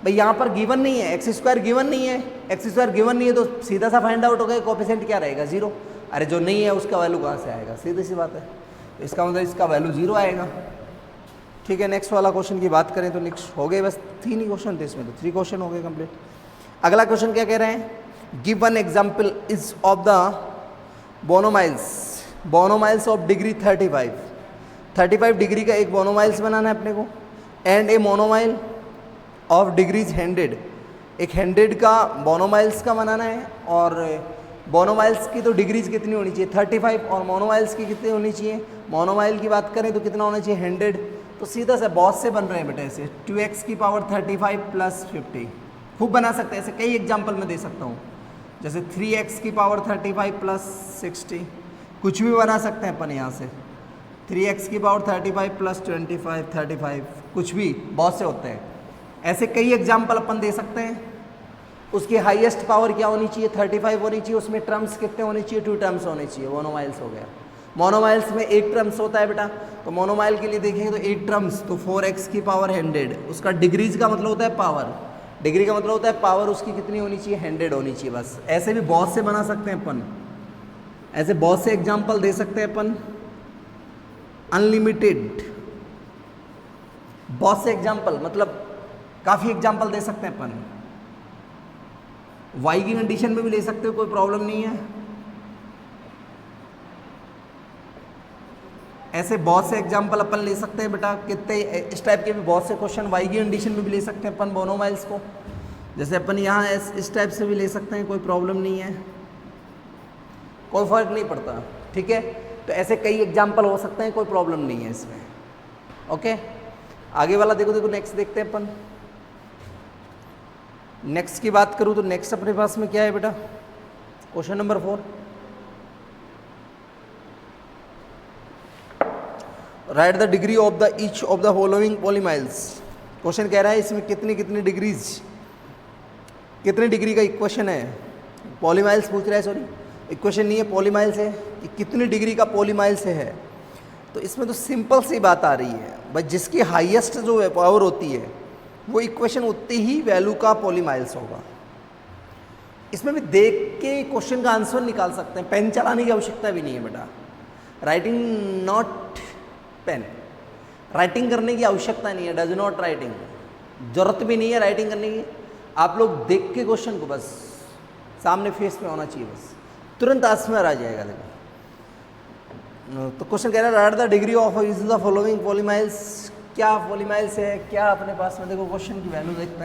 भाई, यहाँ पर गिवन नहीं है, x² गिवन नहीं है, x² गिवन नहीं है तो सीधा सा फाइंड आउट होगा कोफिशिएंट क्या रहेगा? 0। अरे जो नहीं है उसका वैल्यू कहाँ से आएगा? सीधी सी बात है, तो इसका मतलब इसका वैल्यू 0 आएगा। ठीक है, नेक्स्ट वाला क्वेश्चन की बात करें तो नेक्स्ट हो गए, बस 3 ही क्वेश्चन थे इसमें, तो 3 क्वेश्चन हो गए कंप्लीट। अगला क्वेश्चन क्या कह रहे हैं? Give one example is of the binomials of degree 35 degree का एक बोनोमाइल्स बनाना है अपने को, and a monomial of degrees 100, एक 100 का बोनोमाइल्स का बनाना है। और बोनोमाइल्स की तो डिग्रीज कितनी होनी चाहिए? 35, और मोनोमाइल्स की कितनी होनी चाहिए? मोनोमाइल की बात करें तो कितना होना चाहिए? 100। तो सीधा से बहुत से बन रहे हैं बेटा ऐसे, 2x की पावर 35 + 50। खूब बना सकते हैं, ऐसे कई एग्जाम्पल मैं दे सकता हूँ, जैसे 3x की पावर 35 + 60, कुछ भी बना सकते हैं अपन यहाँ से। 3x की पावर 35 + 25, 35, कुछ भी, बहुत से होते हैं ऐसे, कई एग्जाम्पल अपन दे सकते हैं। उसकी हाईएस्ट पावर क्या होनी चाहिए? 35 होनी चाहिए। उसमें टर्म्स कितने होने चाहिए? 2 टर्म्स होने चाहिए। मोनोमाइल्स हो गया। मोनोमाइल्स में 1 टर्म्स होता है बेटा, तो मोनोमाइल के लिए देखेंगे तो 1 टर्म्स, तो 4x की पावर 100। उसका डिग्रीज का मतलब होता है पावर, डिग्री का मतलब होता है पावर, उसकी कितनी होनी चाहिए? 100 होनी चाहिए बस। ऐसे भी बहुत से बना सकते हैं अपन, ऐसे बहुत से एग्जाम्पल दे सकते हैं अपन, अनलिमिटेड, बहुत से एग्जाम्पल, मतलब काफ़ी एग्जाम्पल दे सकते हैं अपन। y की कंडीशन में भी ले सकते हो, कोई प्रॉब्लम नहीं है। ऐसे बहुत से एग्जाम्पल अपन ले सकते हैं बेटा, कितने इस टाइप के भी बहुत से क्वेश्चन y की कंडीशन में भी ले सकते हैं अपन बोनोमाइल्स को, जैसे अपन यहाँ इस टाइप से भी ले सकते हैं, कोई प्रॉब्लम नहीं है, कोई फर्क नहीं पड़ता। ठीक है, तो ऐसे कई एग्जाम्पल हो सकते हैं, कोई प्रॉब्लम नहीं है इसमें। ओके, आगे वाला देखो नेक्स्ट देखते हैं अपन। नेक्स्ट की बात करूँ तो नेक्स्ट अपने पास में क्या है बेटा? Question number 4, write the degree of the each of the following polynomials. Question कह रहा है इसमें कितनी डिग्रीज, कितने डिग्री का इक्वेशन है, पॉलीमाइल्स पूछ रहा है, सॉरी इक्वेशन नहीं है, पॉलीमाइल्स है कि कितनी डिग्री का पॉलीमाइल्स है। तो इसमें तो सिंपल सी बात आ रही है भाई, जिसकी हाईएस्ट जो पावर होती है वो इक्वेशन उतनी ही वैल्यू का पॉलीमाइल्स होगा। इसमें भी देख के क्वेश्चन का आंसर निकाल सकते हैं, पेन चलाने की आवश्यकता भी नहीं है बेटा। राइटिंग नॉट पेन, राइटिंग करने की आवश्यकता नहीं है, डज नॉट राइटिंग, जरूरत भी नहीं है राइटिंग करने की। आप लोग देख के क्वेश्चन को बस सामने फेस में होना चाहिए, बस तुरंत आंसर आ जाएगा। देखो तो क्वेश्चन कह रहा है write the degree of is the following polynomials. क्या पॉलीमाइल्स है, क्या अपने पास में, देखो क्वेश्चन की वैल्यू देखते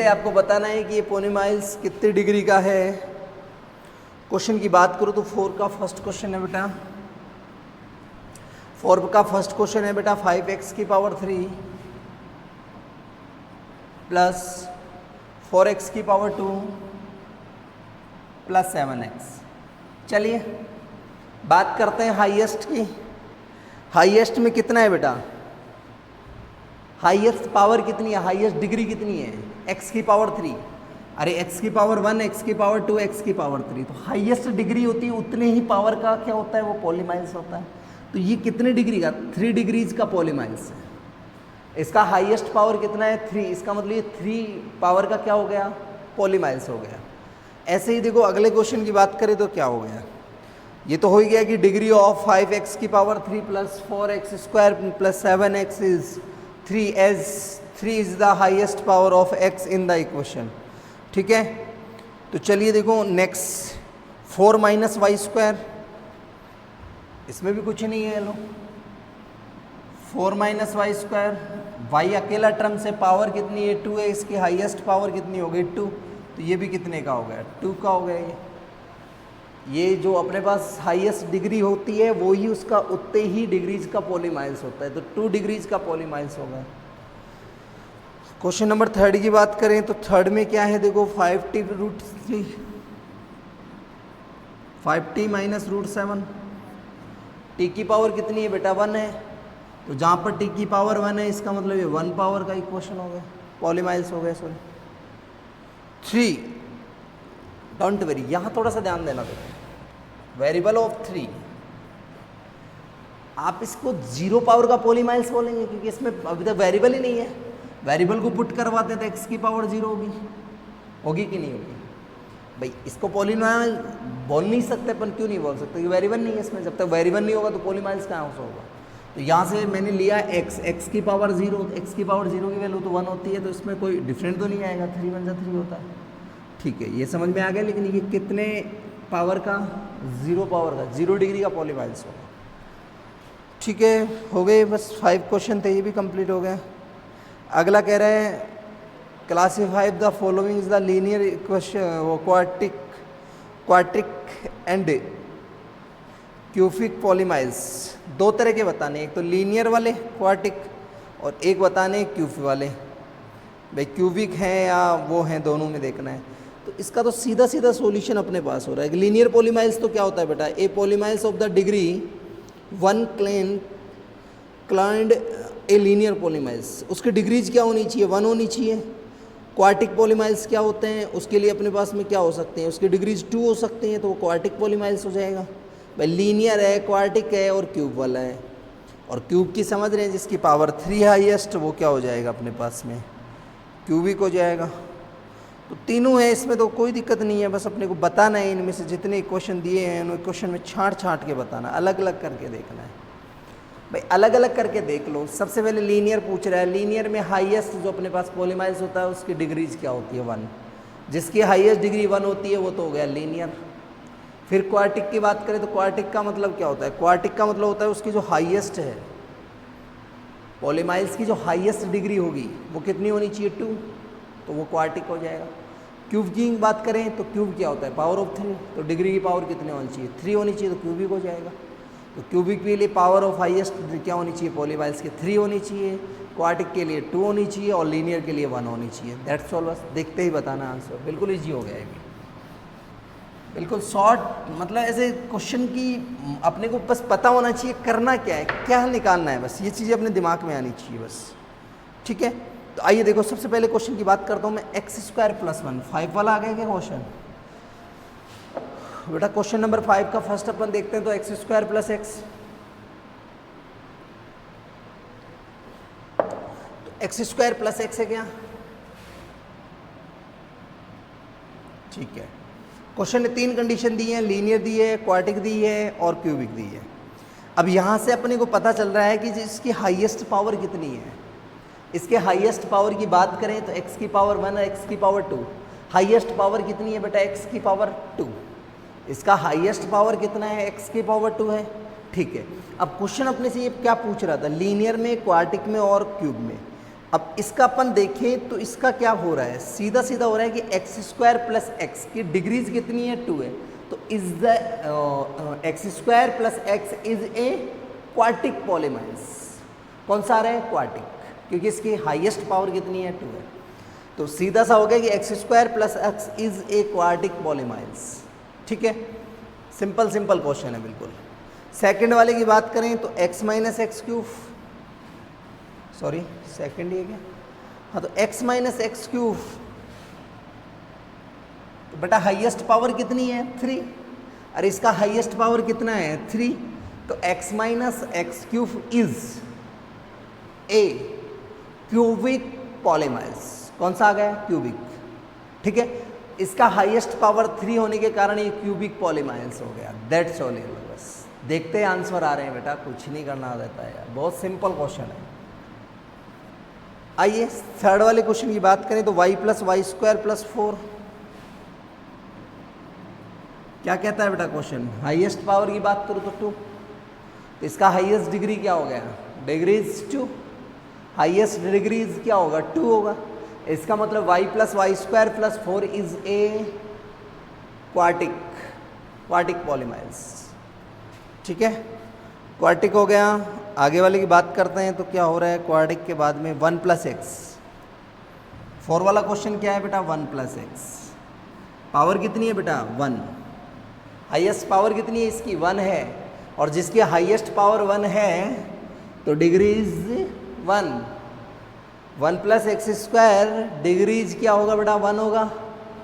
हैं, आपको बताना है कि ये पॉलीमाइल्स कितनी डिग्री का है। क्वेश्चन की बात करूँ तो 4 का फर्स्ट क्वेश्चन है बेटा, 4 का फर्स्ट क्वेश्चन है बेटा 5x की पावर 3 प्लस 4x की पावर 2 प्लस 7x। चलिए बात करते हैं हाईएस्ट की। हाईएस्ट में कितना है बेटा? हाईएस्ट पावर कितनी है, हाईएस्ट डिग्री कितनी है? x की पावर 3। अरे x की पावर 1, x की पावर 2, x की पावर 3, तो हाईएस्ट डिग्री होती है उतने ही पावर का क्या होता है, वो पॉलीमाइल्स होता है। तो ये कितने डिग्री का? 3 डिग्रीज का पॉलीमाइल्स है। इसका हाईएस्ट पावर कितना है? 3, इसका मतलब ये 3 पावर का क्या हो गया? पॉलीमाइल्स हो गया। ऐसे ही देखो अगले क्वेश्चन की बात करें तो क्या हो गया, ये तो हो ही गया कि डिग्री ऑफ 5x की power 3 plus 4x² plus 7x is 3, as 3 is the highest power of x in the equation. ठीक है, तो चलिए देखो नेक्स्ट 4 माइनस वाई स्क्वायर, इसमें भी कुछ नहीं है। लो 4 माइनस वाई स्क्वायर, वाई अकेला टर्म से पावर कितनी है 2 है, इसकी हाईएस्ट पावर कितनी हो गई 2, तो ये भी कितने का हो गया 2 का हो गया। ये जो अपने पास हाईएस्ट डिग्री होती है वो ही उसका उतने ही डिग्रीज का पॉलीमाइल्स होता है, तो 2 डिग्रीज का पॉलीमाइल्स होगा। क्वेश्चन नंबर 3 की बात करें तो 3 में क्या है देखो 5t root 3, 5t minus root 7, t की पावर कितनी है बेटा 1 है, तो जहाँ पर टी की पावर 1 है इसका मतलब ये 1 पावर का इक्वेशन हो गया, पॉलीमाइल्स हो गए। सॉरी 3, डोंट वरी, यहाँ थोड़ा सा ध्यान देना देखो, वेरिएबल ऑफ 3 आप इसको 0 पावर का पॉलीमाइल्स बोलेंगे क्योंकि इसमें अभी तक वेरिएबल ही नहीं है। वेरिएबल को पुट करवाते हैं तो x की पावर 0 होगी कि नहीं होगी भाई, इसको पॉलीमाइल बोल नहीं सकते, पर क्यों नहीं बोल सकते क्योंकि वेरिएबल नहीं है इसमें, जब तक वेरिएबल नहीं होगा तो पॉलीमाइल्स कहाँ से होगा। तो यहाँ से मैंने लिया x की पावर 0, x की पावर 0 की वैल्यू तो 1 होती है, तो इसमें कोई डिफरेंट तो नहीं आएगा, 3 1 3 होता है। ठीक है, ये समझ में आ गया। लेकिन ये कितने पावर का 0 पावर का 0 डिग्री का पॉलीमाइल्स होगा। ठीक है, हो गए बस 5 क्वेश्चन थे, ये भी कंप्लीट हो गया। अगला कह रहे हैं classify the following is the linear equation वो क्वाड्रिक एंड क्यूबिक पॉलीमाइल्स। 2 तरह के बताने, एक तो लीनियर वाले क्वाड्रिक और एक बताने क्यूब वाले। भाई क्यूबिक हैं या वो हैं, दोनों में देखना है। तो इसका तो सीधा सीधा सॉल्यूशन अपने पास हो रहा है। लीनियर पॉलीमाइल्स तो क्या होता है बेटा, a polynomials of the degree 1 called a linear polynomials, उसकी डिग्रीज क्या होनी चाहिए 1 होनी चाहिए। क्वाड्रिक पॉलीमाइल्स क्या होते हैं, उसके लिए अपने पास में क्या हो सकते हैं, उसकी डिग्रीज 2 हो सकते हैं, तो वो क्वाड्रिक पॉलीमाइल्स हो जाएगा। भाई लीनियर है, क्वाड्रिक है और क्यूब वाला है, और क्यूब की समझ रहे हैं जिसकी पावर 3 हाईएस्ट, वो क्या हो जाएगा अपने पास में क्यूबिक हो जाएगा। तो तीनों है, इसमें तो कोई दिक्कत नहीं है, बस अपने को बताना है इनमें से जितने क्वेश्चन दिए हैं उन क्वेश्चन में छांट के बताना, अलग अलग करके देखना है। भाई अलग अलग करके देख लो। सबसे पहले लीनियर पूछ रहा है, लीनियर में हाईएस्ट जो अपने पास पॉलीमाइल्स होता है उसकी डिग्रीज क्या होती है 1, जिसकी हाईएस्ट डिग्री 1 होती है वो तो हो गया लीनियर। फिर क्वाड्रिक की बात करें तो क्वाड्रिक का मतलब क्या होता है, क्वाड्रिक का मतलब होता है उसकी जो हाईएस्ट है पॉलीमाइल्स की जो हाईएस्ट डिग्री होगी वो कितनी होनी चाहिए 2, तो वो क्वाड्रिक हो जाएगा। क्यूब की बात करें तो क्यूब क्या होता है पावर ऑफ 3, तो डिग्री की पावर कितनी होनी चाहिए 3 होनी चाहिए, तो क्यूबिक हो जाएगा। तो क्यूबिक के लिए पावर ऑफ हाईएस्ट क्या होनी चाहिए पॉलीमाइल्स के 3 होनी चाहिए, क्वाड्रिक के लिए 2 होनी चाहिए और लीनियर के लिए 1 होनी चाहिए। दैट्स ऑल, बस देखते ही बताना आंसर, बिल्कुल ईजी हो गया ये, बिल्कुल शॉर्ट। मतलब ऐसे क्वेश्चन की अपने को बस पता होना चाहिए करना क्या है, क्या निकालना है, बस ये चीज़ें अपने दिमाग में आनी चाहिए बस। ठीक है, तो आइए देखो सबसे पहले क्वेश्चन की बात करता हूँ मैं, x² + 1 5 वाला आ गया क्या क्वेश्चन बेटा। क्वेश्चन नंबर 5 का फर्स्ट अपन देखते हैं, तो x² + x, तो x² + x है क्या। ठीक है, क्वेश्चन ने 3 कंडीशन दी है, लीनियर दी है, क्वाड्रिक दी है और क्यूबिक दी है। अब यहाँ से अपने को पता चल रहा है कि इसकी हाईएस्ट पावर कितनी है। इसके हाईएस्ट पावर की बात करें तो x की पावर 1 है, x की पावर 2, हाईएस्ट पावर कितनी है बेटा x की पावर 2, इसका हाईएस्ट पावर कितना है x की पावर 2 है। ठीक है, अब क्वेश्चन अपने से ये क्या पूछ रहा था, लीनियर में, क्वाड्रिक में और क्यूब में। अब इसका अपन देखें तो इसका क्या हो रहा है, सीधा सीधा हो रहा है कि x² + x की डिग्रीज कितनी है 2 है, तो is the x² + x is a quadratic polynomials. कौन सा आ रहा है क्वाड्रिक, क्योंकि इसकी हाईएस्ट पावर कितनी है 2 है। तो सीधा सा हो गया कि x² + x is a quadratic polynomials. ठीक है, सिंपल सिंपल क्वेश्चन है बिल्कुल। सेकंड वाले की बात करें तो x - x³, सॉरी सेकंड ये क्या, हाँ तो x - x³, तो बेटा हाईएस्ट पावर कितनी है 3, अरे इसका हाईएस्ट पावर कितना है 3, तो x - x³ is a cubic polynomials. कौन सा आ गया क्यूबिक। ठीक है, इसका हाईएस्ट पावर 3 होने के कारण ये क्यूबिक पॉलीमाइल्स हो गया। That's all. बस देखते हैं आंसर आ रहे हैं बेटा, कुछ नहीं करना रहता है यार, बहुत सिंपल क्वेश्चन है। आइए थर्ड वाले क्वेश्चन की बात करें तो y + y² + 4, क्या कहता है बेटा क्वेश्चन? हाईएस्ट पावर की बात करूँ तो 2, तो इसका हाईएस्ट डिग्री क्या हो गया? डिग्रीज 2, हाईएस्ट डिग्रीज क्या होगा? 2 होगा। इसका मतलब y plus y square plus 4 is a quartic polynomials. ठीक है, क्वार्टिक हो गया। आगे वाले की बात करते हैं तो क्या हो रहा है क्वार्टिक के बाद में 1 प्लस एक्स। 4 वाला क्वेश्चन क्या है बेटा? 1 प्लस एक्स। पावर कितनी है बेटा? 1। हाईएस्ट पावर कितनी है इसकी? 1 है, और जिसकी हाईएस्ट पावर 1 है तो degrees 1। 1 plus x square degrees क्या होगा बेटा? 1 होगा।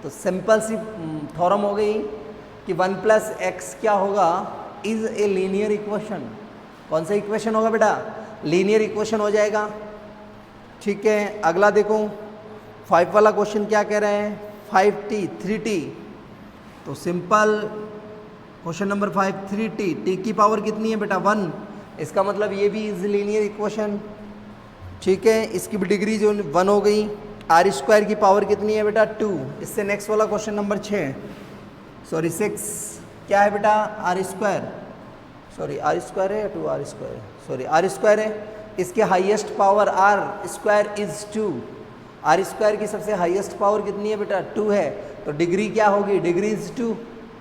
तो सिंपल सी थ्योरम हो गई कि 1 प्लस एक्स क्या होगा? Is a linear equation. कौन सा इक्वेशन होगा बेटा? लीनियर इक्वेशन हो जाएगा। ठीक है, अगला देखो 5 वाला क्वेश्चन क्या कह रहे हैं? 5t 3t। तो simple question number 5 3t, t की पावर कितनी है बेटा? 1। इसका मतलब ये भी इज लीनियर इक्वेशन। ठीक है, इसकी भी डिग्री जो 1 हो गई। आर स्क्वायर की पावर कितनी है बेटा? 2। इससे नेक्स्ट वाला क्वेश्चन नंबर 6 क्या है बेटा? R square, sorry r square है या 2 r square? Sorry r square है। इसके highest power r square is 2। R square की सबसे हाईएस्ट पावर कितनी है बेटा? 2 है। तो डिग्री क्या होगी? Degree is 2।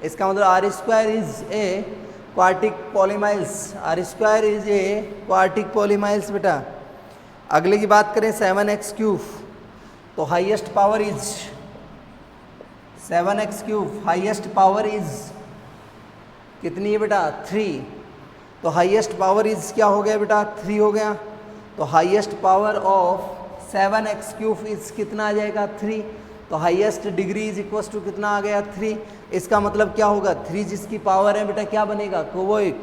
इसका मतलब R square is a quartic polynomials. R square is a quartic polynomials बेटा। अगले की बात करें 7x3, तो highest power is 7x3। Highest power is कितनी है बेटा? 3। तो हाईएस्ट पावर इज क्या हो गया बेटा? 3 हो गया। तो highest power of 7x3 is कितना आ जाएगा? 3। तो highest degree is equal to कितना आ गया? 3। इसका मतलब क्या होगा? 3 जिसकी पावर है बेटा क्या बनेगा? कोविक।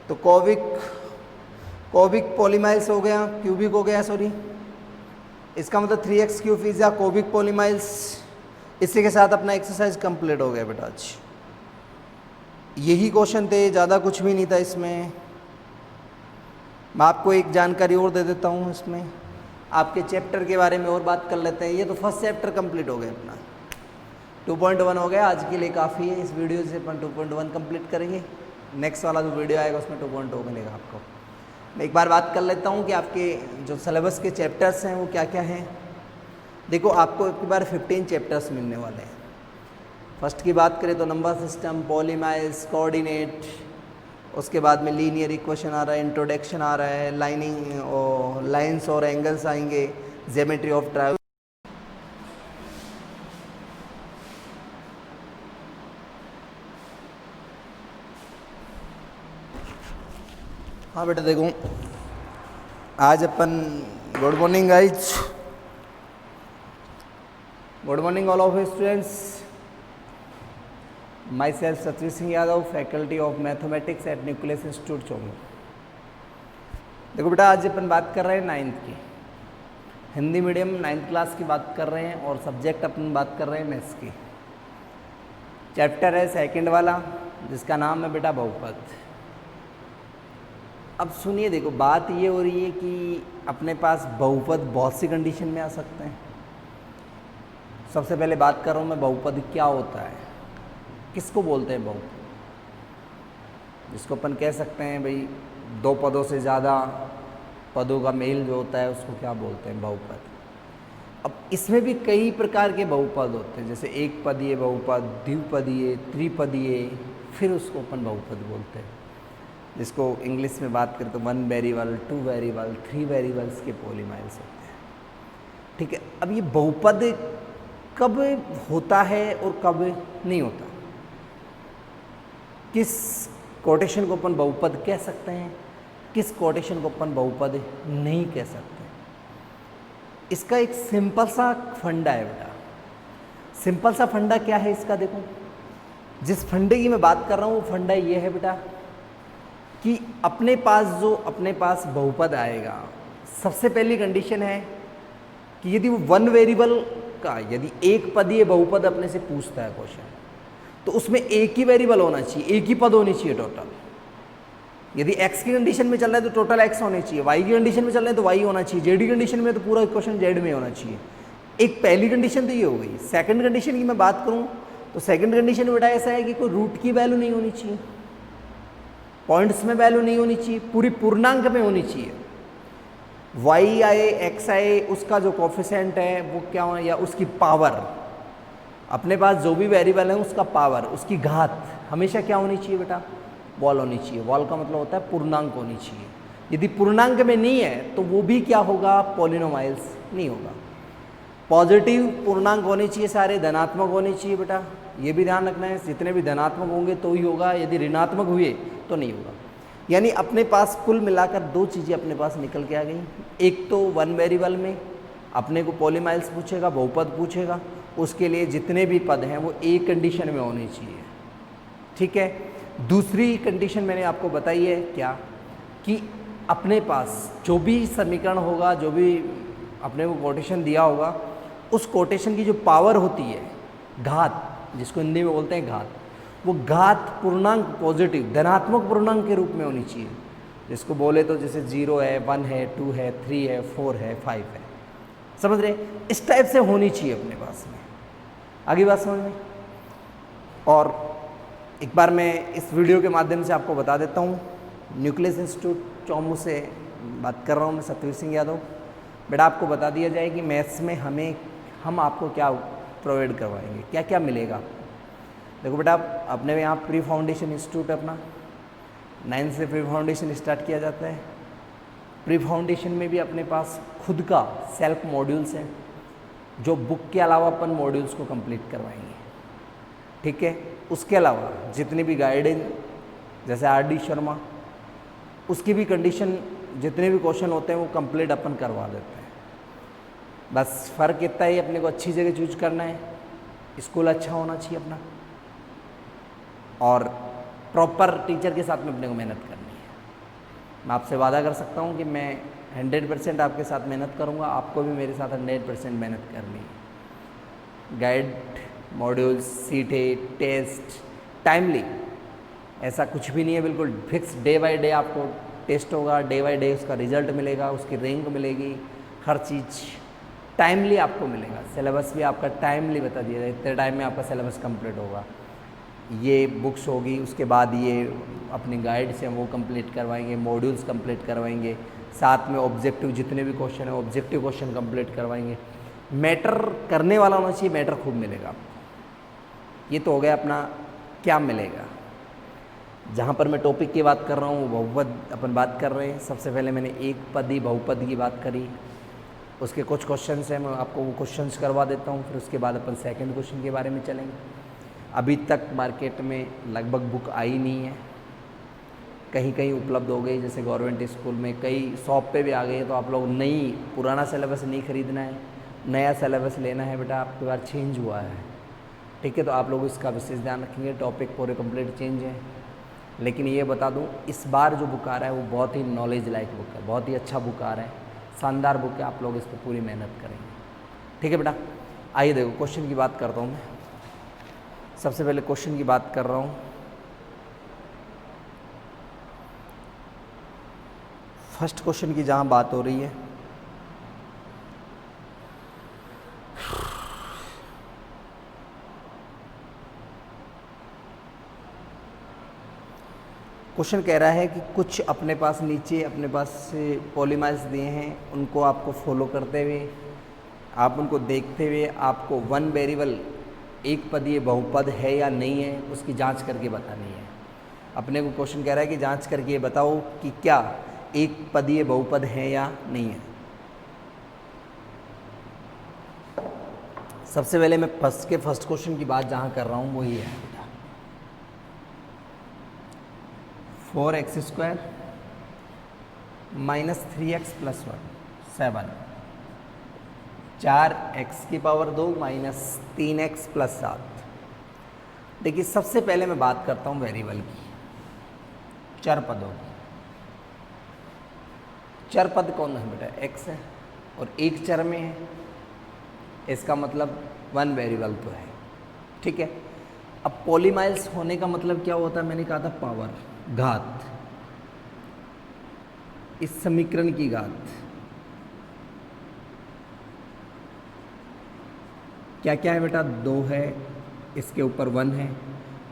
तो कोविक पॉलीमाइल्स हो गया, क्यूबिक हो गया सॉरी। इसका मतलब 3x3 इज या कोविक पॉलीमाइल्स। इसी के साथ अपना एक्सरसाइज कंप्लीट हो गया बेटा। आज यही क्वेश्चन थे, ज़्यादा कुछ भी नहीं था इसमें। मैं आपको एक जानकारी और दे देता हूँ इसमें, आपके चैप्टर के बारे में और बात कर लेते हैं। ये तो फर्स्ट चैप्टर कंप्लीट हो गया अपना, 2.1 हो गया। आज के लिए काफ़ी है। इस वीडियो से अपन 2.1 कंप्लीट करेंगे। नेक्स्ट वाला जो वीडियो आएगा उसमें 2.2 मिलेगा आपको। मैं एक बार बात कर लेता हूँ कि आपके जो सिलेबस के चैप्टर्स हैं वो क्या क्या हैं। देखो आपको एक बार 15 चैप्टर्स मिलने वाले हैं। फर्स्ट की बात करें तो नंबर सिस्टम, पॉलीमाइल्स, कोऑर्डिनेट, उसके बाद में लीनियर इक्वेशन आ रहा है, इंट्रोडक्शन आ रहा है, लाइनिंग और लाइंस और एंगल्स आएंगे, ज्योमेट्री ऑफ ट्रायंगल। हाँ बेटा देखो, आज अपन good morning guys, good morning all of students. Myself Satveer Singh Yadav, faculty of mathematics at nucleus institute चौंगी। देखो बेटा आज अपन बात कर रहे हैं 9th की, हिंदी मीडियम 9th क्लास की बात कर रहे हैं और सब्जेक्ट अपन बात कर रहे हैं मैथ्स की। चैप्टर है सेकंड वाला जिसका नाम है बेटा बहुपद। अब सुनिए, देखो बात ये हो रही है कि अपने पास बहुपद बहुत सी कंडीशन में आ सकते हैं। सबसे पहले बात कर रहा हूँ मैं, बहुपद क्या होता है, किसको बोलते हैं बहुपद? जिसको अपन कह सकते हैं भाई 2 पदों से ज़्यादा पदों का मेल जो होता है उसको क्या बोलते हैं? बहुपद। अब इसमें भी कई प्रकार के बहुपद होते हैं, जैसे एक पदीय बहुपद, द्विपदीय, त्रिपदीय, फिर उसको अपन बहुपद बोलते हैं। जिसको इंग्लिश में बात करें तो 1 वेरिएबल, 2 वेरिएबल, 3 वेरिएबल्स के पॉलीमाइल्स होते हैं। ठीक है, अब ये बहुपद कब होता है और कब नहीं होता, किस कोटेशन को अपन बहुपद कह सकते हैं, किस कोटेशन को अपन बहुपद नहीं कह सकते, इसका एक सिंपल सा फंडा है बेटा। सिंपल सा फंडा क्या है इसका? देखो, जिस फंडे की मैं बात कर रहा हूँ वो फंडा ये है बेटा कि अपने पास बहुपद आएगा, सबसे पहली कंडीशन है कि यदि वो 1 वेरिएबल का, यदि एक पदीय बहुपद अपने से पूछता है क्वेश्चन, तो उसमें एक ही वेरिएबल होना चाहिए, एक ही पद होनी चाहिए टोटल। यदि x की कंडीशन में चल रहा है तो टोटल x होने चाहिए, y की कंडीशन में चल रहा है तो y होना चाहिए, z की कंडीशन में तो पूरा इक्वेशन z में होना चाहिए। एक पहली कंडीशन तो ये हो गई। सेकंड कंडीशन की मैं बात करूं तो सेकंड कंडीशन बेटा ऐसा है कि कोई रूट की वैल्यू नहीं होनी चाहिए, पॉइंट्स में वैल्यू नहीं होनी चाहिए, पूरी पूर्णांक में होनी चाहिए। y आए x आए, उसका जो कोफिशिएंट है वो क्या हो, या उसकी पावर, अपने पास जो भी वेरिएबल है उसका पावर, उसकी घात हमेशा क्या होनी चाहिए बेटा, वॉल होनी चाहिए। वॉल का मतलब होता है पूर्णांक होनी चाहिए। यदि पूर्णांक में नहीं है तो वो भी क्या होगा, पॉलिनोमाइल्स नहीं होगा। पॉजिटिव पूर्णांक होने चाहिए, सारे धनात्मक होने चाहिए बेटा, ये भी ध्यान रखना है। जितने भी धनात्मक होंगे तो ही होगा, यदि ऋणात्मक हुए तो नहीं होगा। यानी अपने पास कुल मिलाकर दो चीज़ें अपने पास निकल के आ गई। एक तो वन वेरिएबल में अपने को पॉलीमाइल्स पूछेगा, बहुपद पूछेगा, उसके लिए जितने भी पद हैं वो एक कंडीशन में होने चाहिए, ठीक है। दूसरी कंडीशन मैंने आपको बताई है क्या, कि अपने पास जो भी समीकरण होगा, जो भी अपने को कोटेशन दिया होगा, उस कोटेशन की जो पावर होती है, घात, जिसको हिंदी में बोलते हैं घात, वो घात पूर्णांक पॉजिटिव धनात्मक पूर्णांक के रूप में होनी चाहिए। जिसको बोले तो जैसे 0 है, 1 है, 2 है, 3 है, 4 है, 5 है, समझ रहे, इस टाइप से होनी चाहिए अपने पास में। आगे बात समझ में। और एक बार मैं इस वीडियो के माध्यम से आपको बता देता हूँ, न्यूक्लियस इंस्टीट्यूट चौमू से बात कर रहा हूँ मैं, सत्यवीर सिंह यादव। बेटा आपको बता दिया जाए कि मैथ्स में हम आपको क्या प्रोवाइड करवाएंगे, क्या क्या मिलेगा। देखो बेटा, अपने यहाँ प्री फाउंडेशन इंस्टीट्यूट है अपना, 9 से प्री फाउंडेशन स्टार्ट किया जाता है। प्री फाउंडेशन में भी अपने पास खुद का सेल्फ मॉड्यूल्स हैं, जो बुक के अलावा अपन मॉड्यूल्स को कंप्लीट करवाएंगे, ठीक है। उसके अलावा जितनी भी गाइडेंस, जैसे RD शर्मा, उसकी भी कंडीशन, जितने भी क्वेश्चन होते हैं वो कंप्लीट अपन करवा देते हैं। बस फ़र्क इतना ही, अपने को अच्छी जगह चूज करना है, स्कूल अच्छा होना चाहिए अपना, और प्रॉपर टीचर के साथ में अपने को मेहनत करनी है। मैं आपसे वादा कर सकता हूँ कि मैं 100% आपके साथ मेहनत करूँगा, आपको भी मेरे साथ 100% मेहनत करनी है। गाइड, मॉड्यूल्स, सीटें, टेस्ट टाइमली, ऐसा कुछ भी नहीं है, बिल्कुल फिक्स डे बाय डे आपको टेस्ट होगा, डे बाय डे उसका रिजल्ट मिलेगा, उसकी रैंक मिलेगी, हर चीज़ टाइमली आपको मिलेगा। सिलेबस भी आपका टाइमली बता दिया जाए, इतने टाइम में आपका सिलेबस कंप्लीट होगा, ये बुक्स होगी, उसके बाद ये अपनी गाइड्स हैं वो कंप्लीट करवाएंगे, मॉड्यूल्स कंप्लीट करवाएंगे, साथ में ऑब्जेक्टिव जितने भी क्वेश्चन है ऑब्जेक्टिव क्वेश्चन कंप्लीट करवाएंगे। मैटर करने वाला होना चाहिए, मैटर खूब मिलेगा आपको। ये तो हो गया अपना क्या मिलेगा। जहाँ पर मैं टॉपिक की बात कर रहा हूँ वो बहुपद अपन बात कर रहे हैं। सबसे पहले मैंने एक पदी बहुपद की बात करी, उसके कुछ क्वेश्चंस हैं, मैं आपको वो क्वेश्चंस करवा देता हूँ, फिर उसके बाद अपन सेकंड क्वेश्चन के बारे में चलेंगे। अभी तक मार्केट में लगभग बुक आई नहीं है, कहीं कहीं उपलब्ध हो गई, जैसे गवर्नमेंट स्कूल में कई शॉप पे भी आ गई है। तो आप लोग नई, पुराना सिलेबस नहीं खरीदना है, नया सिलेबस लेना है बेटा, आपके बार चेंज हुआ है, ठीक है। तो आप लोग इसका विशेष ध्यान रखेंगे, टॉपिक पूरे कंप्लीट चेंज है। लेकिन ये बता दूं, इस बार जो बुक आ रहा है वो बहुत ही नॉलेज लाइक बुक है, बहुत ही अच्छा बुक आ रहा है, शानदार बुक है, आप लोग इस पर पूरी मेहनत करेंगे, ठीक है बेटा। आइए देखो, क्वेश्चन की बात करता हूँ मैं। सबसे पहले क्वेश्चन की बात कर रहा हूँ। फर्स्ट क्वेश्चन की जहाँ बात हो रही है, क्वेश्चन कह रहा है कि कुछ अपने पास नीचे अपने पास से पॉलीमाइल्स दिए हैं, उनको आपको फॉलो करते हुए, आप उनको देखते हुए आपको वन वेरिएबल एक पदीय बहुपद है या नहीं है उसकी जांच करके बतानी है। अपने को क्वेश्चन कह रहा है कि जांच करके ये बताओ कि क्या एक पदीय बहुपद है या नहीं है। सबसे पहले मैं फर्स्ट क्वेश्चन की बात जहाँ कर रहा हूँ वो ये है, 4x² minus 3x plus 1 7, 4x² minus 3x plus 7। देखिए, सबसे पहले मैं बात करता हूँ वेरिएबल की, चर पदों की। चर पद कौन है बेटा, x है, और एक चर में है, इसका मतलब वन वेरिएबल तो है, ठीक है। अब पॉलीमाइल्स होने का मतलब क्या होता है, मैंने कहा था पावर, घात, इस समीकरण की घात। क्या क्या है बेटा, 2 है, इसके ऊपर 1 है,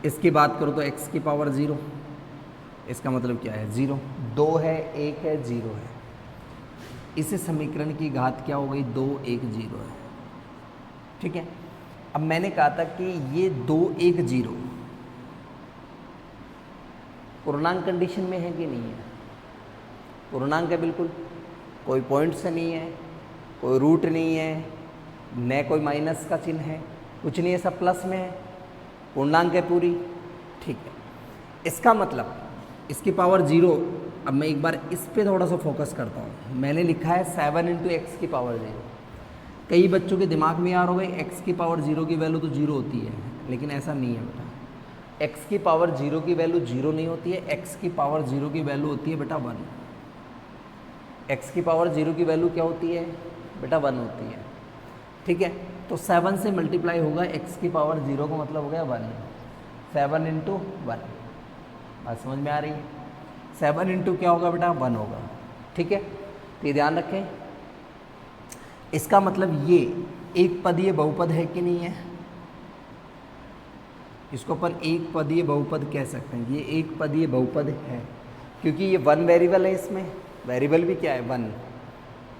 इसकी बात करो तो x की पावर 0, इसका मतलब क्या है 0, 2 है, 1 है, 0 है। इस समीकरण की घात क्या हो गई 2, 1, 0 है। ठीक है, अब मैंने कहा था कि ये 2, 1, 0 पूर्णांक कंडीशन में है कि नहीं है? पूर्णांक है बिल्कुल, कोई पॉइंट से नहीं है, कोई रूट नहीं है, न कोई माइनस का चिन्ह है, कुछ नहीं है, सब प्लस में है, पूर्णांक है पूरी। ठीक है, इसका मतलब इसकी पावर 0। अब मैं एक बार इस पे थोड़ा सा फोकस करता हूँ। मैंने लिखा है 7 × x की पावर 0। कई बच्चों के दिमाग में यार हो गई x की पावर 0 की वैल्यू तो 0 होती है, लेकिन ऐसा नहीं है बेटा। x की पावर 0 की वैल्यू 0 नहीं होती है, x की पावर 0 की वैल्यू होती है बेटा 1। x की पावर 0 की वैल्यू क्या होती है बेटा 1 होती है। ठीक है, तो 7 से मल्टीप्लाई होगा x की पावर 0 का मतलब हो गया 1, 7 × 1। बात समझ में आ रही है? 7 × क्या होगा बेटा 1 होगा। ठीक है, तो ये ध्यान रखें। इसका मतलब ये एक पदीय बहुपद है कि नहीं है? इसको अपन एक पदीय बहुपद कह सकते हैं। ये एक पदीय बहुपद है क्योंकि ये 1 वेरिएबल है, इसमें वेरिएबल भी क्या है 1,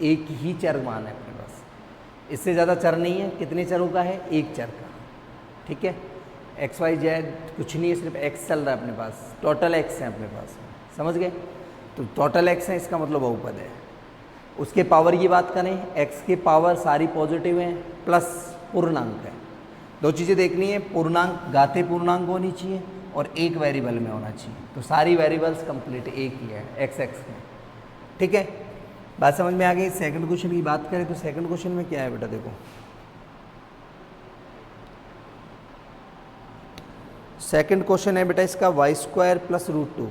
एक ही चर मान है अपने पास, इससे ज़्यादा चर नहीं है। कितने चरों का है? एक चर का। ठीक है, एक्स वाई जेड कुछ नहीं है, सिर्फ एक्स चल रहा है अपने पास, टोटल एक्स है अपने पास, समझ गए? तो टोटल एक्स है, इसका मतलब बहुपद है। उसके पावर की बात करें, एक्स की पावर सारी पॉजिटिव हैं प्लस पूर्णांक है। दो चीज़ें देखनी है, पूर्णांक घाते पूर्णांक होनी चाहिए और एक वेरिएबल में होना चाहिए। तो सारी वेरिएबल्स कंप्लीट एक ही है एक्स एक्स में। ठीक है, बात समझ में आ गई। सेकंड क्वेश्चन की बात करें तो सेकंड क्वेश्चन में क्या है बेटा, देखो सेकंड क्वेश्चन है बेटा इसका y² + √2।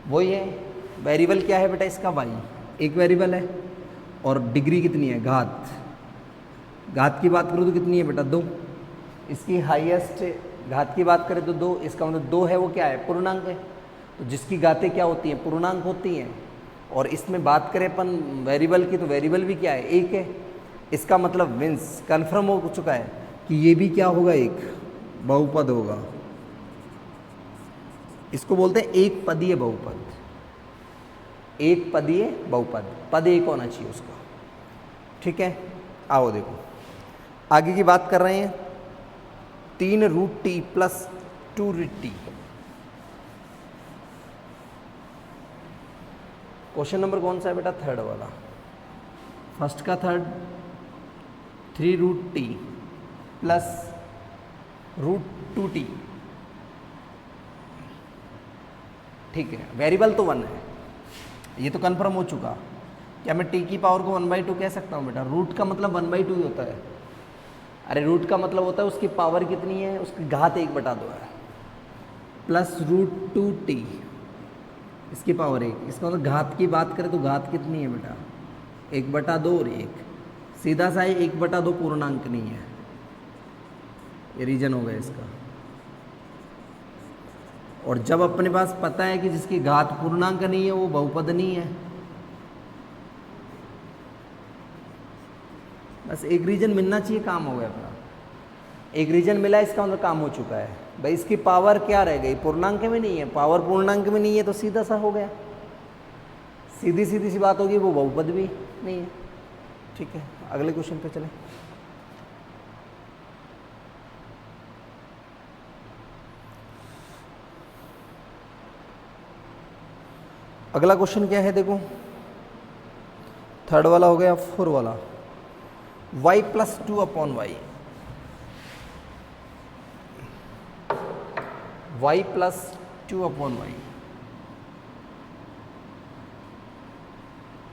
वही है, वेरिएबल क्या है बेटा इसका y, एक वेरिएबल है और डिग्री कितनी है घात। घात की बात करूँ तो कितनी है बेटा 2। इसकी हाईएस्ट घात की बात करें तो 2, इसका मतलब 2 है वो क्या है पूर्णांक है। तो जिसकी घातें क्या होती हैं पूर्णांक होती हैं। और इसमें बात करें अपन वेरिएबल की तो वेरिएबल भी क्या है एक है। इसका मतलब मीन्स कन्फर्म हो चुका है कि ये भी क्या होगा एक बहुपद होगा। इसको बोलते हैं एक पदीय बहुपद। एक पदीय बहुपद, पद एक होना चाहिए उसका। ठीक है, आओ देखो आगे की बात कर रहे हैं। 3√t + 2√t। क्वेश्चन नंबर कौन सा है बेटा? थर्ड वाला। फर्स्ट का थर्ड, 3√t + √2t। ठीक है, वेरिएबल तो 1 है, ये तो कंफर्म हो चुका। क्या मैं t की पावर को 1/2 कह सकता हूँ बेटा? रूट का मतलब 1/2 ही होता है। अरे रूट का मतलब होता है उसकी पावर कितनी है, उसकी घात 1/2 है, प्लस √2t, इसकी पावर 1। इसका मतलब घात की बात करें तो घात कितनी है बेटा 1/2 और 1, सीधा सा है 1/2 पूर्णांक नहीं है। ये रीजन हो गया इसका। और जब अपने पास पता है कि जिसकी घात पूर्णांक नहीं है वो बहुपद नहीं है। बस एक रीजन मिलना चाहिए, काम हो गया अपना। एक रीजन मिला, इसका मतलब काम हो चुका है। भाई इसकी पावर क्या रह गई? पूर्णांक में नहीं है। पावर पूर्णांक में नहीं है तो सीधा सा हो गया, सीधी सीधी सी बात होगी, वो बहुपद भी नहीं है। ठीक है, अगले क्वेश्चन पे चलें। अगला क्वेश्चन क्या है देखो, थर्ड वाला हो गया, 4 वाला। y + 2/y, y + 2/y,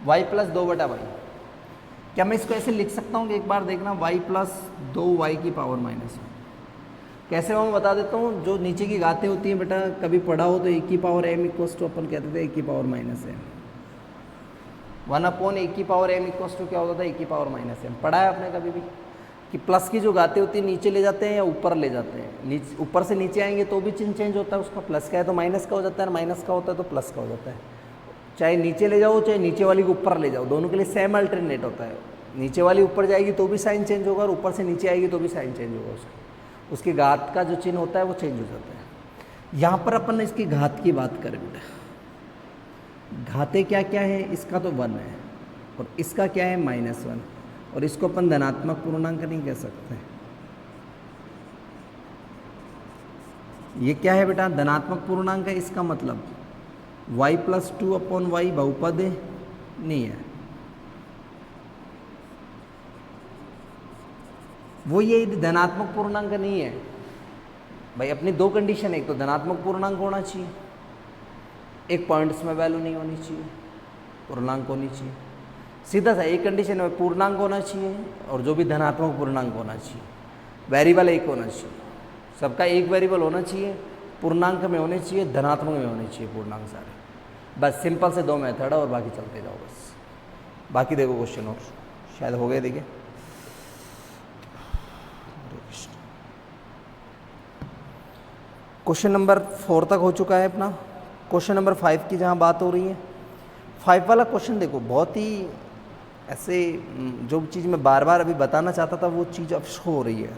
y + 2/y। क्या मैं इसको ऐसे लिख सकता हूँ कि एक बार देखना, y + 2y की पावर -1। कैसे मैं बता देता हूँ। जो नीचे की घातें होती हैं बेटा, कभी पढ़ा हो तो 1 की पावर m = अपन कहते थे 1 की पावर -m। 1/1 की पावर m = क्या होता था 1 की पावर -m। पढ़ा है आपने कभी भी कि प्लस की जो घातें होती हैं नीचे ले जाते हैं या ऊपर ले जाते हैं? ऊपर से नीचे आएंगे तो भी चिन्ह चेंज होता है उसका। प्लस का है तो माइनस का हो जाता है, माइनस का होता है तो प्लस का हो जाता है। चाहे नीचे ले जाओ चाहे नीचे वाली को ऊपर ले जाओ, दोनों के लिए सेम अल्टरनेट होता है। नीचे वाली ऊपर जाएगी तो भी साइन चेंज होगा और ऊपर से नीचे आएगी तो भी साइन चेंज होगा उसका। उसके घात का जो चिन्ह होता है वो चेंज हो जाता है। यहाँ पर अपन इसकी घात की बात करें बेटा, घाते क्या क्या है, इसका तो 1 है और इसका क्या है -1, और इसको अपन धनात्मक पूर्णांक नहीं कह सकते। ये क्या है बेटा, धनात्मक पूर्णांक है, इसका मतलब y+2/y बहुपद नहीं है। वो ये धनात्मक पूर्णांक नहीं है भाई, अपनी दो कंडीशन है, एक तो धनात्मक पूर्णांक होना चाहिए, एक पॉइंट्स में वैल्यू नहीं होनी चाहिए, पूर्णांक होनी चाहिए। सीधा सा एक कंडीशन में पूर्णांक होना चाहिए और जो भी धनात्मक पूर्णांक होना चाहिए, वेरिएबल एक होना चाहिए, सबका एक वेरिएबल होना चाहिए, पूर्णांक में होने चाहिए, धनात्मक में होने चाहिए पूर्णांक सारे। बस सिंपल से 2 मेथड है और बाकी चलते जाओ बस। बाकी देखो क्वेश्चन और शायद हो गए, देखिए क्वेश्चन नंबर 4 तक हो चुका है अपना। क्वेश्चन नंबर 5 की जहाँ बात हो रही है, 5 वाला क्वेश्चन देखो बहुत ही ऐसे, जो चीज़ मैं बार बार अभी बताना चाहता था वो चीज़ अब शो हो रही है।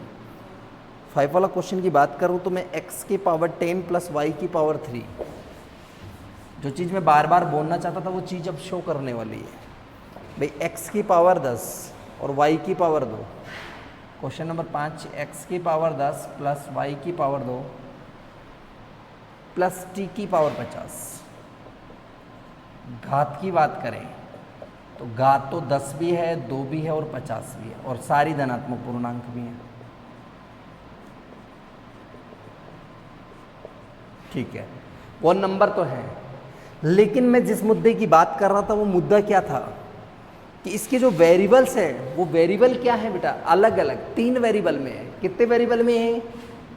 5 वाला क्वेश्चन की बात करूँ तो मैं x की पावर 10 + y की पावर 3, जो चीज़ मैं बार बार बोलना चाहता था वो चीज़ अब शो करने वाली है भाई। x की पावर 10 और y की पावर 2। क्वेश्चन नंबर 5, x की पावर 10 + y की पावर 2 + t की पावर 50। घात की बात करें तो घात तो 10 भी है, 2 भी है और 50 भी है, और सारी धनात्मक पूर्णांक भी हैं। ठीक है, वो नंबर तो है, लेकिन मैं जिस मुद्दे की बात कर रहा था वो मुद्दा क्या था कि इसके जो वेरिएबल्स हैं वो वेरिएबल क्या है बेटा, अलग अलग 3 वेरिएबल में है। कितने वेरिएबल में है,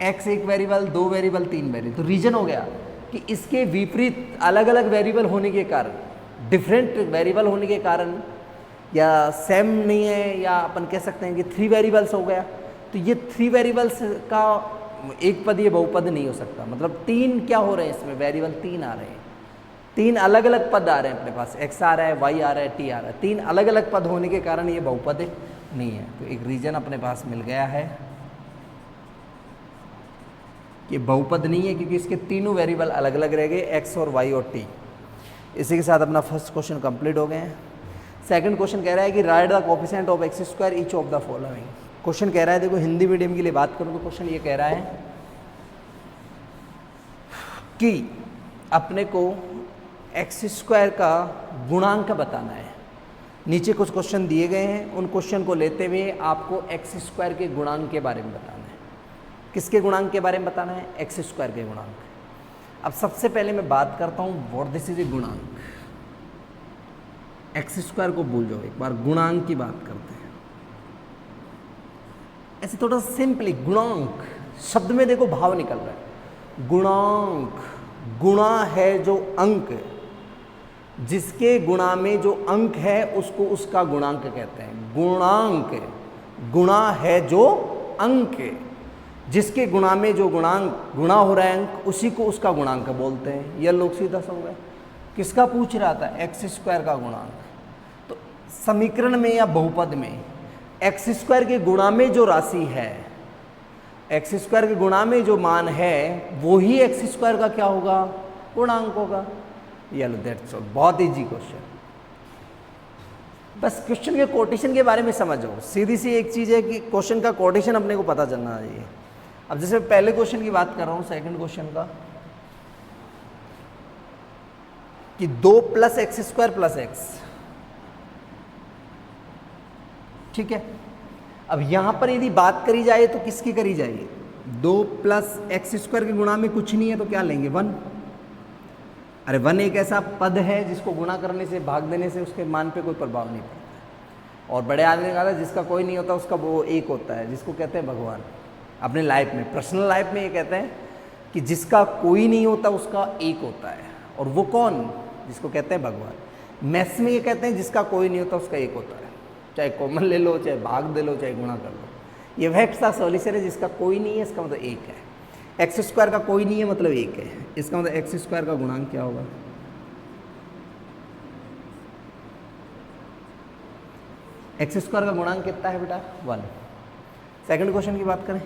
x एक वेरिएबल, 2 वेरिएबल, 3 वेरिएबल। तो रीजन हो गया कि इसके विपरीत अलग अलग वेरिएबल होने के कारण, डिफरेंट वेरिएबल होने के कारण, या सेम नहीं है, या अपन कह सकते हैं कि 3 वेरिएबल्स हो गया। तो ये 3 वेरिएबल्स का एक पद, ये बहुपद नहीं हो सकता। मतलब 3 क्या हो रहे हैं इसमें, वेरिएबल 3 आ रहे हैं, 3 अलग अलग पद आ रहे हैं अपने पास, x आ रहा है, y आ रहा है, t आ रहा है। 3 अलग अलग पद होने के कारण ये बहुपद नहीं है। तो एक रीजन अपने पास मिल गया है कि बहुपद नहीं है, क्योंकि इसके तीनों वेरिएबल अलग अलग रह गए, x और y और t। इसी के साथ अपना फर्स्ट क्वेश्चन कंप्लीट हो गए हैं। सेकंड क्वेश्चन कह रहा है कि write the coefficient of x² each of the following. Question कह रहा है, देखो हिंदी मीडियम के लिए बात करूं तो क्वेश्चन ये कह रहा है कि अपने को x² का गुणांक बताना है। नीचे कुछ क्वेश्चन दिए गए हैं, उन क्वेश्चन को लेते हुए आपको x² के गुणांक के बारे में बताना है। किसके गुणांक के बारे में बताना है, x² के गुणांक। अब सबसे पहले मैं बात करता हूँ व्हाट दिस इज ए गुणांक। x² को भूल जाओ, एक बार गुणांक की बात करते हैं। ऐसे थोड़ा सिंपली गुणांक शब्द में देखो भाव निकल रहा है। गुणांक, गुणा है जो अंक, जिसके गुणा में जो अंक है उसको उसका गुणांक कहते हैं। गुणांक, गुणा है जो अंक, जिसके गुणा में जो गुणा हो रहा है अंक, उसी को उसका गुणांक बोलते हैं। यह लोग सीधा समझ गए। किसका पूछ रहा था, x² का गुणांक। तो समीकरण में या बहुपद में x² के गुणा में जो राशि है, x² के गुणा में जो मान है, वो ही x² का क्या होगा, गुणांक होगा। लो दैट्स ऑल, बहुत इजी क्वेश्चन। बस क्वेश्चन के कोटेशन के बारे में समझो। सीधी सी एक चीज है कि क्वेश्चन का कोटेशन अपने को पता चलना चाहिए। अब जैसे पहले क्वेश्चन की बात कर रहा हूं, सेकंड क्वेश्चन का, कि 2 + x² + x। ठीक है, अब यहां पर यदि बात करी जाए तो किसकी करी जाएगी, 2 + x² के गुणा में कुछ नहीं है तो क्या लेंगे, 1। अरे 1 एक ऐसा पद है जिसको गुणा करने से, भाग देने से उसके मान पे कोई प्रभाव नहीं पड़ता। और बड़े आदमी ने कहा था जिसका कोई नहीं होता उसका वो एक होता है, जिसको कहते हैं भगवान। अपने लाइफ में, पर्सनल लाइफ में ये कहते हैं कि जिसका कोई नहीं होता उसका एक होता है, और वो कौन, जिसको कहते हैं भगवान। मैथ्स में ये कहते हैं जिसका कोई नहीं होता उसका एक होता है। चाहे कॉमन ले लो, चाहे भाग दे लो, चाहे गुणा कर लो। ये वह सा सॉल्यूशन है जिसका कोई नहीं है, इसका मतलब एक है। x² का कोई नहीं है मतलब एक है, इसका मतलब x² का गुणांक क्या होगा, एक्स स्क्वायर का गुणांक कितना है बेटा 1। सेकंड क्वेश्चन की बात करें,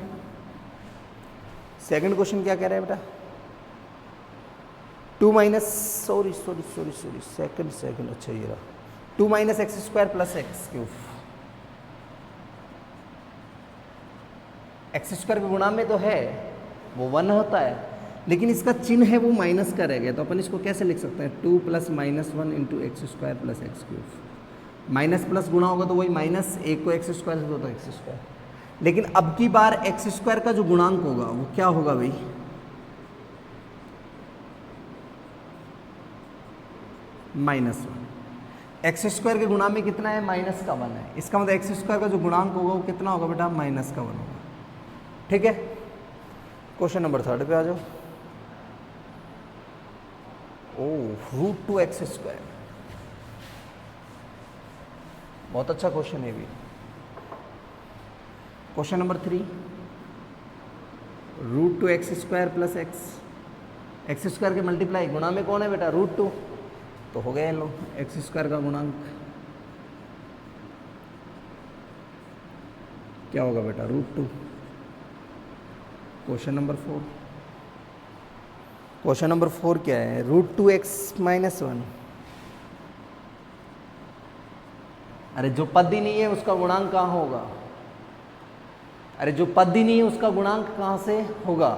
सेकंड क्वेश्चन क्या कह रहा है बेटा 2 माइनस सॉरी सेकंड अच्छा ये रहा 2 minus x square plus x cube. X square के गुणा में तो है वो 1 होता है, लेकिन इसका चिन्ह है वो माइनस का रह गया, तो अपन इसको कैसे लिख सकते हैं 2 plus minus 1 into x square plus x cube. Minus plus गुणा होगा तो वही माइनस, एक को एक्स स्क्वायर से दो तो एक्स स्क्वायर। लेकिन अब की बार एक्स स्क्वायर का जो गुणांक होगा वो क्या होगा भाई -1। एक्स स्क्वायर के गुणा में कितना है माइनस का 1 है, इसका मतलब एक्स स्क्वायर का जो गुणांक होगा वो कितना होगा बेटा माइनस का 1 होगा। ठीक है, क्वेश्चन नंबर 3 पे आ जाओ। √2 एक्स स्क्वायर, बहुत अच्छा क्वेश्चन है भी। Question number 3 √2 x square plus x square के मल्टीप्लाई गुणा में कौन है बेटा √2, तो हो गया इन लोग एक्स स्क्वायर का गुणांक क्या होगा बेटा √2। क्वेश्चन नंबर 4, क्वेश्चन नंबर 4 क्या है √2x माइनस 1। अरे जो पद ही नहीं है उसका गुणांक कहाँ होगा, अरे जो पद ही नहीं है उसका गुणांक कहाँ से होगा।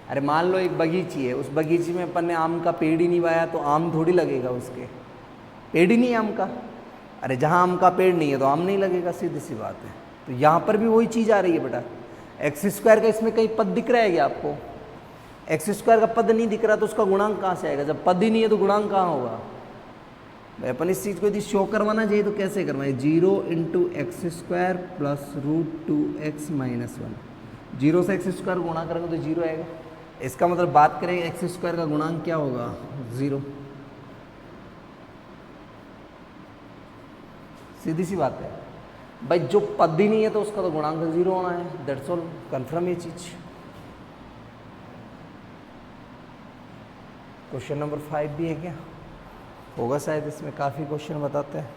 अरे मान लो एक बगीची है, उस बगीची में अपन ने आम का पेड़ ही नहीं बोया तो आम थोड़ी लगेगा, उसके पेड़ ही नहीं है आम का। अरे जहाँ आम का पेड़ नहीं है तो आम नहीं लगेगा, सीधी सी बात है। तो यहाँ पर भी वही चीज़ आ रही है बेटा, एक्स स्क्वायर का इसमें कहीं पद दिख रहा है क्या आपको, एक्स स्क्वायर का पद नहीं दिख रहा तो उसका गुणांक कहाँ से आएगा, जब पद ही नहीं है तो गुणांक कहाँ होगा। भाई अपन इस चीज़ को यदि शो करवाना चाहिए तो कैसे करवाएं 0 into x square plus √2x minus 1। 0 से एक्स स्क्वायर गुणा करेंगे तो 0 आएगा, इसका मतलब बात करें एक्स स्क्वायर का गुणांक क्या होगा 0। सीधी सी बात है भाई, जो पद ही नहीं है तो उसका तो गुणांक 0 होना है, दैट्स ऑल, कन्फर्म ये चीज। क्वेश्चन नंबर 5 भी है क्या, होगा शायद, इसमें काफ़ी क्वेश्चन बताते हैं।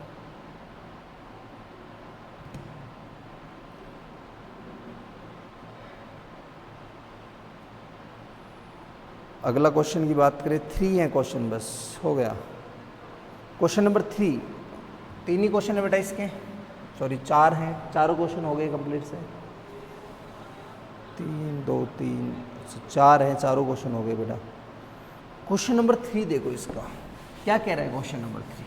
अगला क्वेश्चन की बात करें 3 है क्वेश्चन, बस हो गया। क्वेश्चन नंबर 3, 3 ही क्वेश्चन है बेटा इसके, सॉरी 4 हैं, चारों क्वेश्चन हो गए कंप्लीट से। 3 2 3 4 हैं, चारों क्वेश्चन हो गए बेटा। क्वेश्चन नंबर 3 देखो इसका क्या कह रहा है। क्वेश्चन नंबर 3,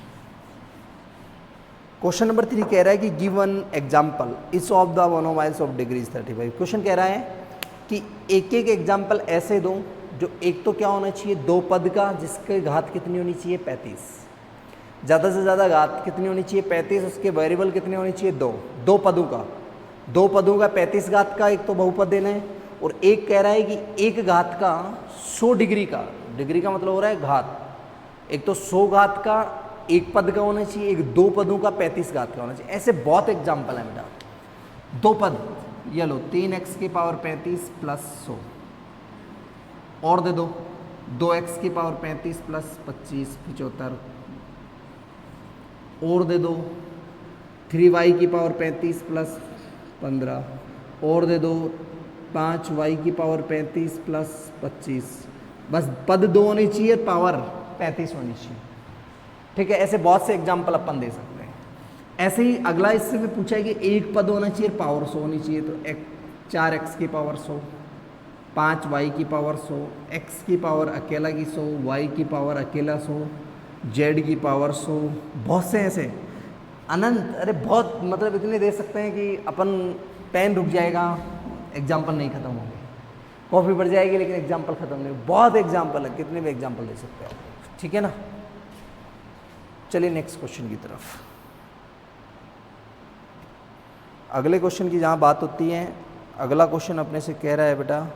क्वेश्चन नंबर 3 कह रहा है कि give one example each of the monomials of degrees 35। Question कह रहा है कि एक एक एग्जाम्पल ऐसे दो जो एक तो क्या होना चाहिए 2 पद का, जिसके घात कितनी होनी चाहिए 35, ज़्यादा से ज़्यादा घात कितनी होनी चाहिए 35, उसके वेरिएबल कितने होनी चाहिए 2 पदों का, 2 पदों का 35 घात का एक तो बहुपद देना है, और एक कह रहा है कि एक घात का 100 डिग्री का, डिग्री का मतलब हो रहा है घात, एक तो 100 घात का एक पद का होना चाहिए, एक 2 पदों का 35 घात का होना चाहिए। ऐसे बहुत एग्जाम्पल है बेटा। 2 पद ये लो 3x की पावर 35 प्लस 100, और दे दो 2x की पावर 35 प्लस 25 75, और दे दो 3y की पावर 35 प्लस 15, और दे दो 5y की पावर 35 प्लस 25। बस पद 2 होनी चाहिए, पावर 35 होनी चाहिए। ठीक है, ऐसे बहुत से एग्जाम्पल अपन दे सकते हैं। ऐसे ही अगला इससे में पूछा है कि एक पद होना चाहिए, पावर 100 होनी चाहिए, तो 4x की पावर 100, 5y की पावर 100, x की पावर अकेला की 100, y की पावर अकेला 100, z की पावर 100, बहुत से ऐसे अनंत। अरे बहुत, मतलब इतने दे सकते हैं कि अपन पेन रुक जाएगा, एग्जाम्पल नहीं खत्म होंगे, कॉपी बढ़ जाएगी लेकिन एग्जाम्पल खत्म नहीं। बहुत एग्जाम्पल है, कितने भी एग्जाम्पल दे सकते हैं, ठीक है ना। चलिए नेक्स्ट क्वेश्चन की तरफ। अगले क्वेश्चन की जहाँ बात होती है, अगला क्वेश्चन अपने से कह रहा है बेटा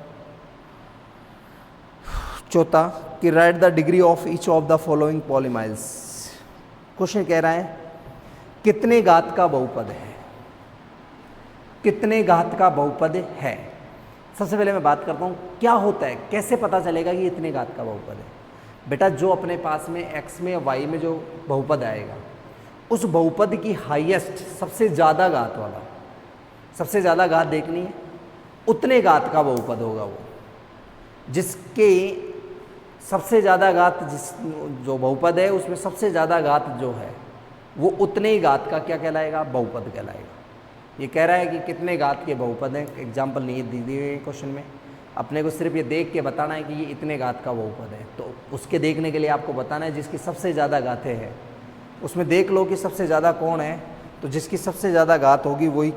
चौथा कि write the degree of each of the following polynomials. Question कह रहा है कितने घात का बहुपद है, कितने घात का बहुपद है। सबसे पहले मैं बात करता हूँ क्या होता है, कैसे पता चलेगा कि इतने घात का बहुपद है। बेटा जो अपने पास में x में या y में जो बहुपद आएगा उस बहुपद की हाईएस्ट सबसे ज़्यादा घात वाला, सबसे ज़्यादा घात देखनी है, उतने घात का बहुपद होगा वो, जिसके सबसे ज़्यादा घात, जिस जो बहुपद है उसमें सबसे ज़्यादा घात जो है वो उतने ही घात का क्या कहलाएगा, बहुपद कहलाएगा। ये कह रहा है कि कितने घात के बहुपद हैं, एग्जाम्पल नहीं दी हुई है क्वेश्चन में, अपने को सिर्फ ये देख के बताना है कि ये इतने घात का बहुपद है। तो उसके देखने के लिए आपको बताना है जिसकी सबसे ज़्यादा घातें हैं, उसमें देख लो कि सबसे ज़्यादा कौन है, तो जिसकी सबसे ज़्यादा घात होगी वही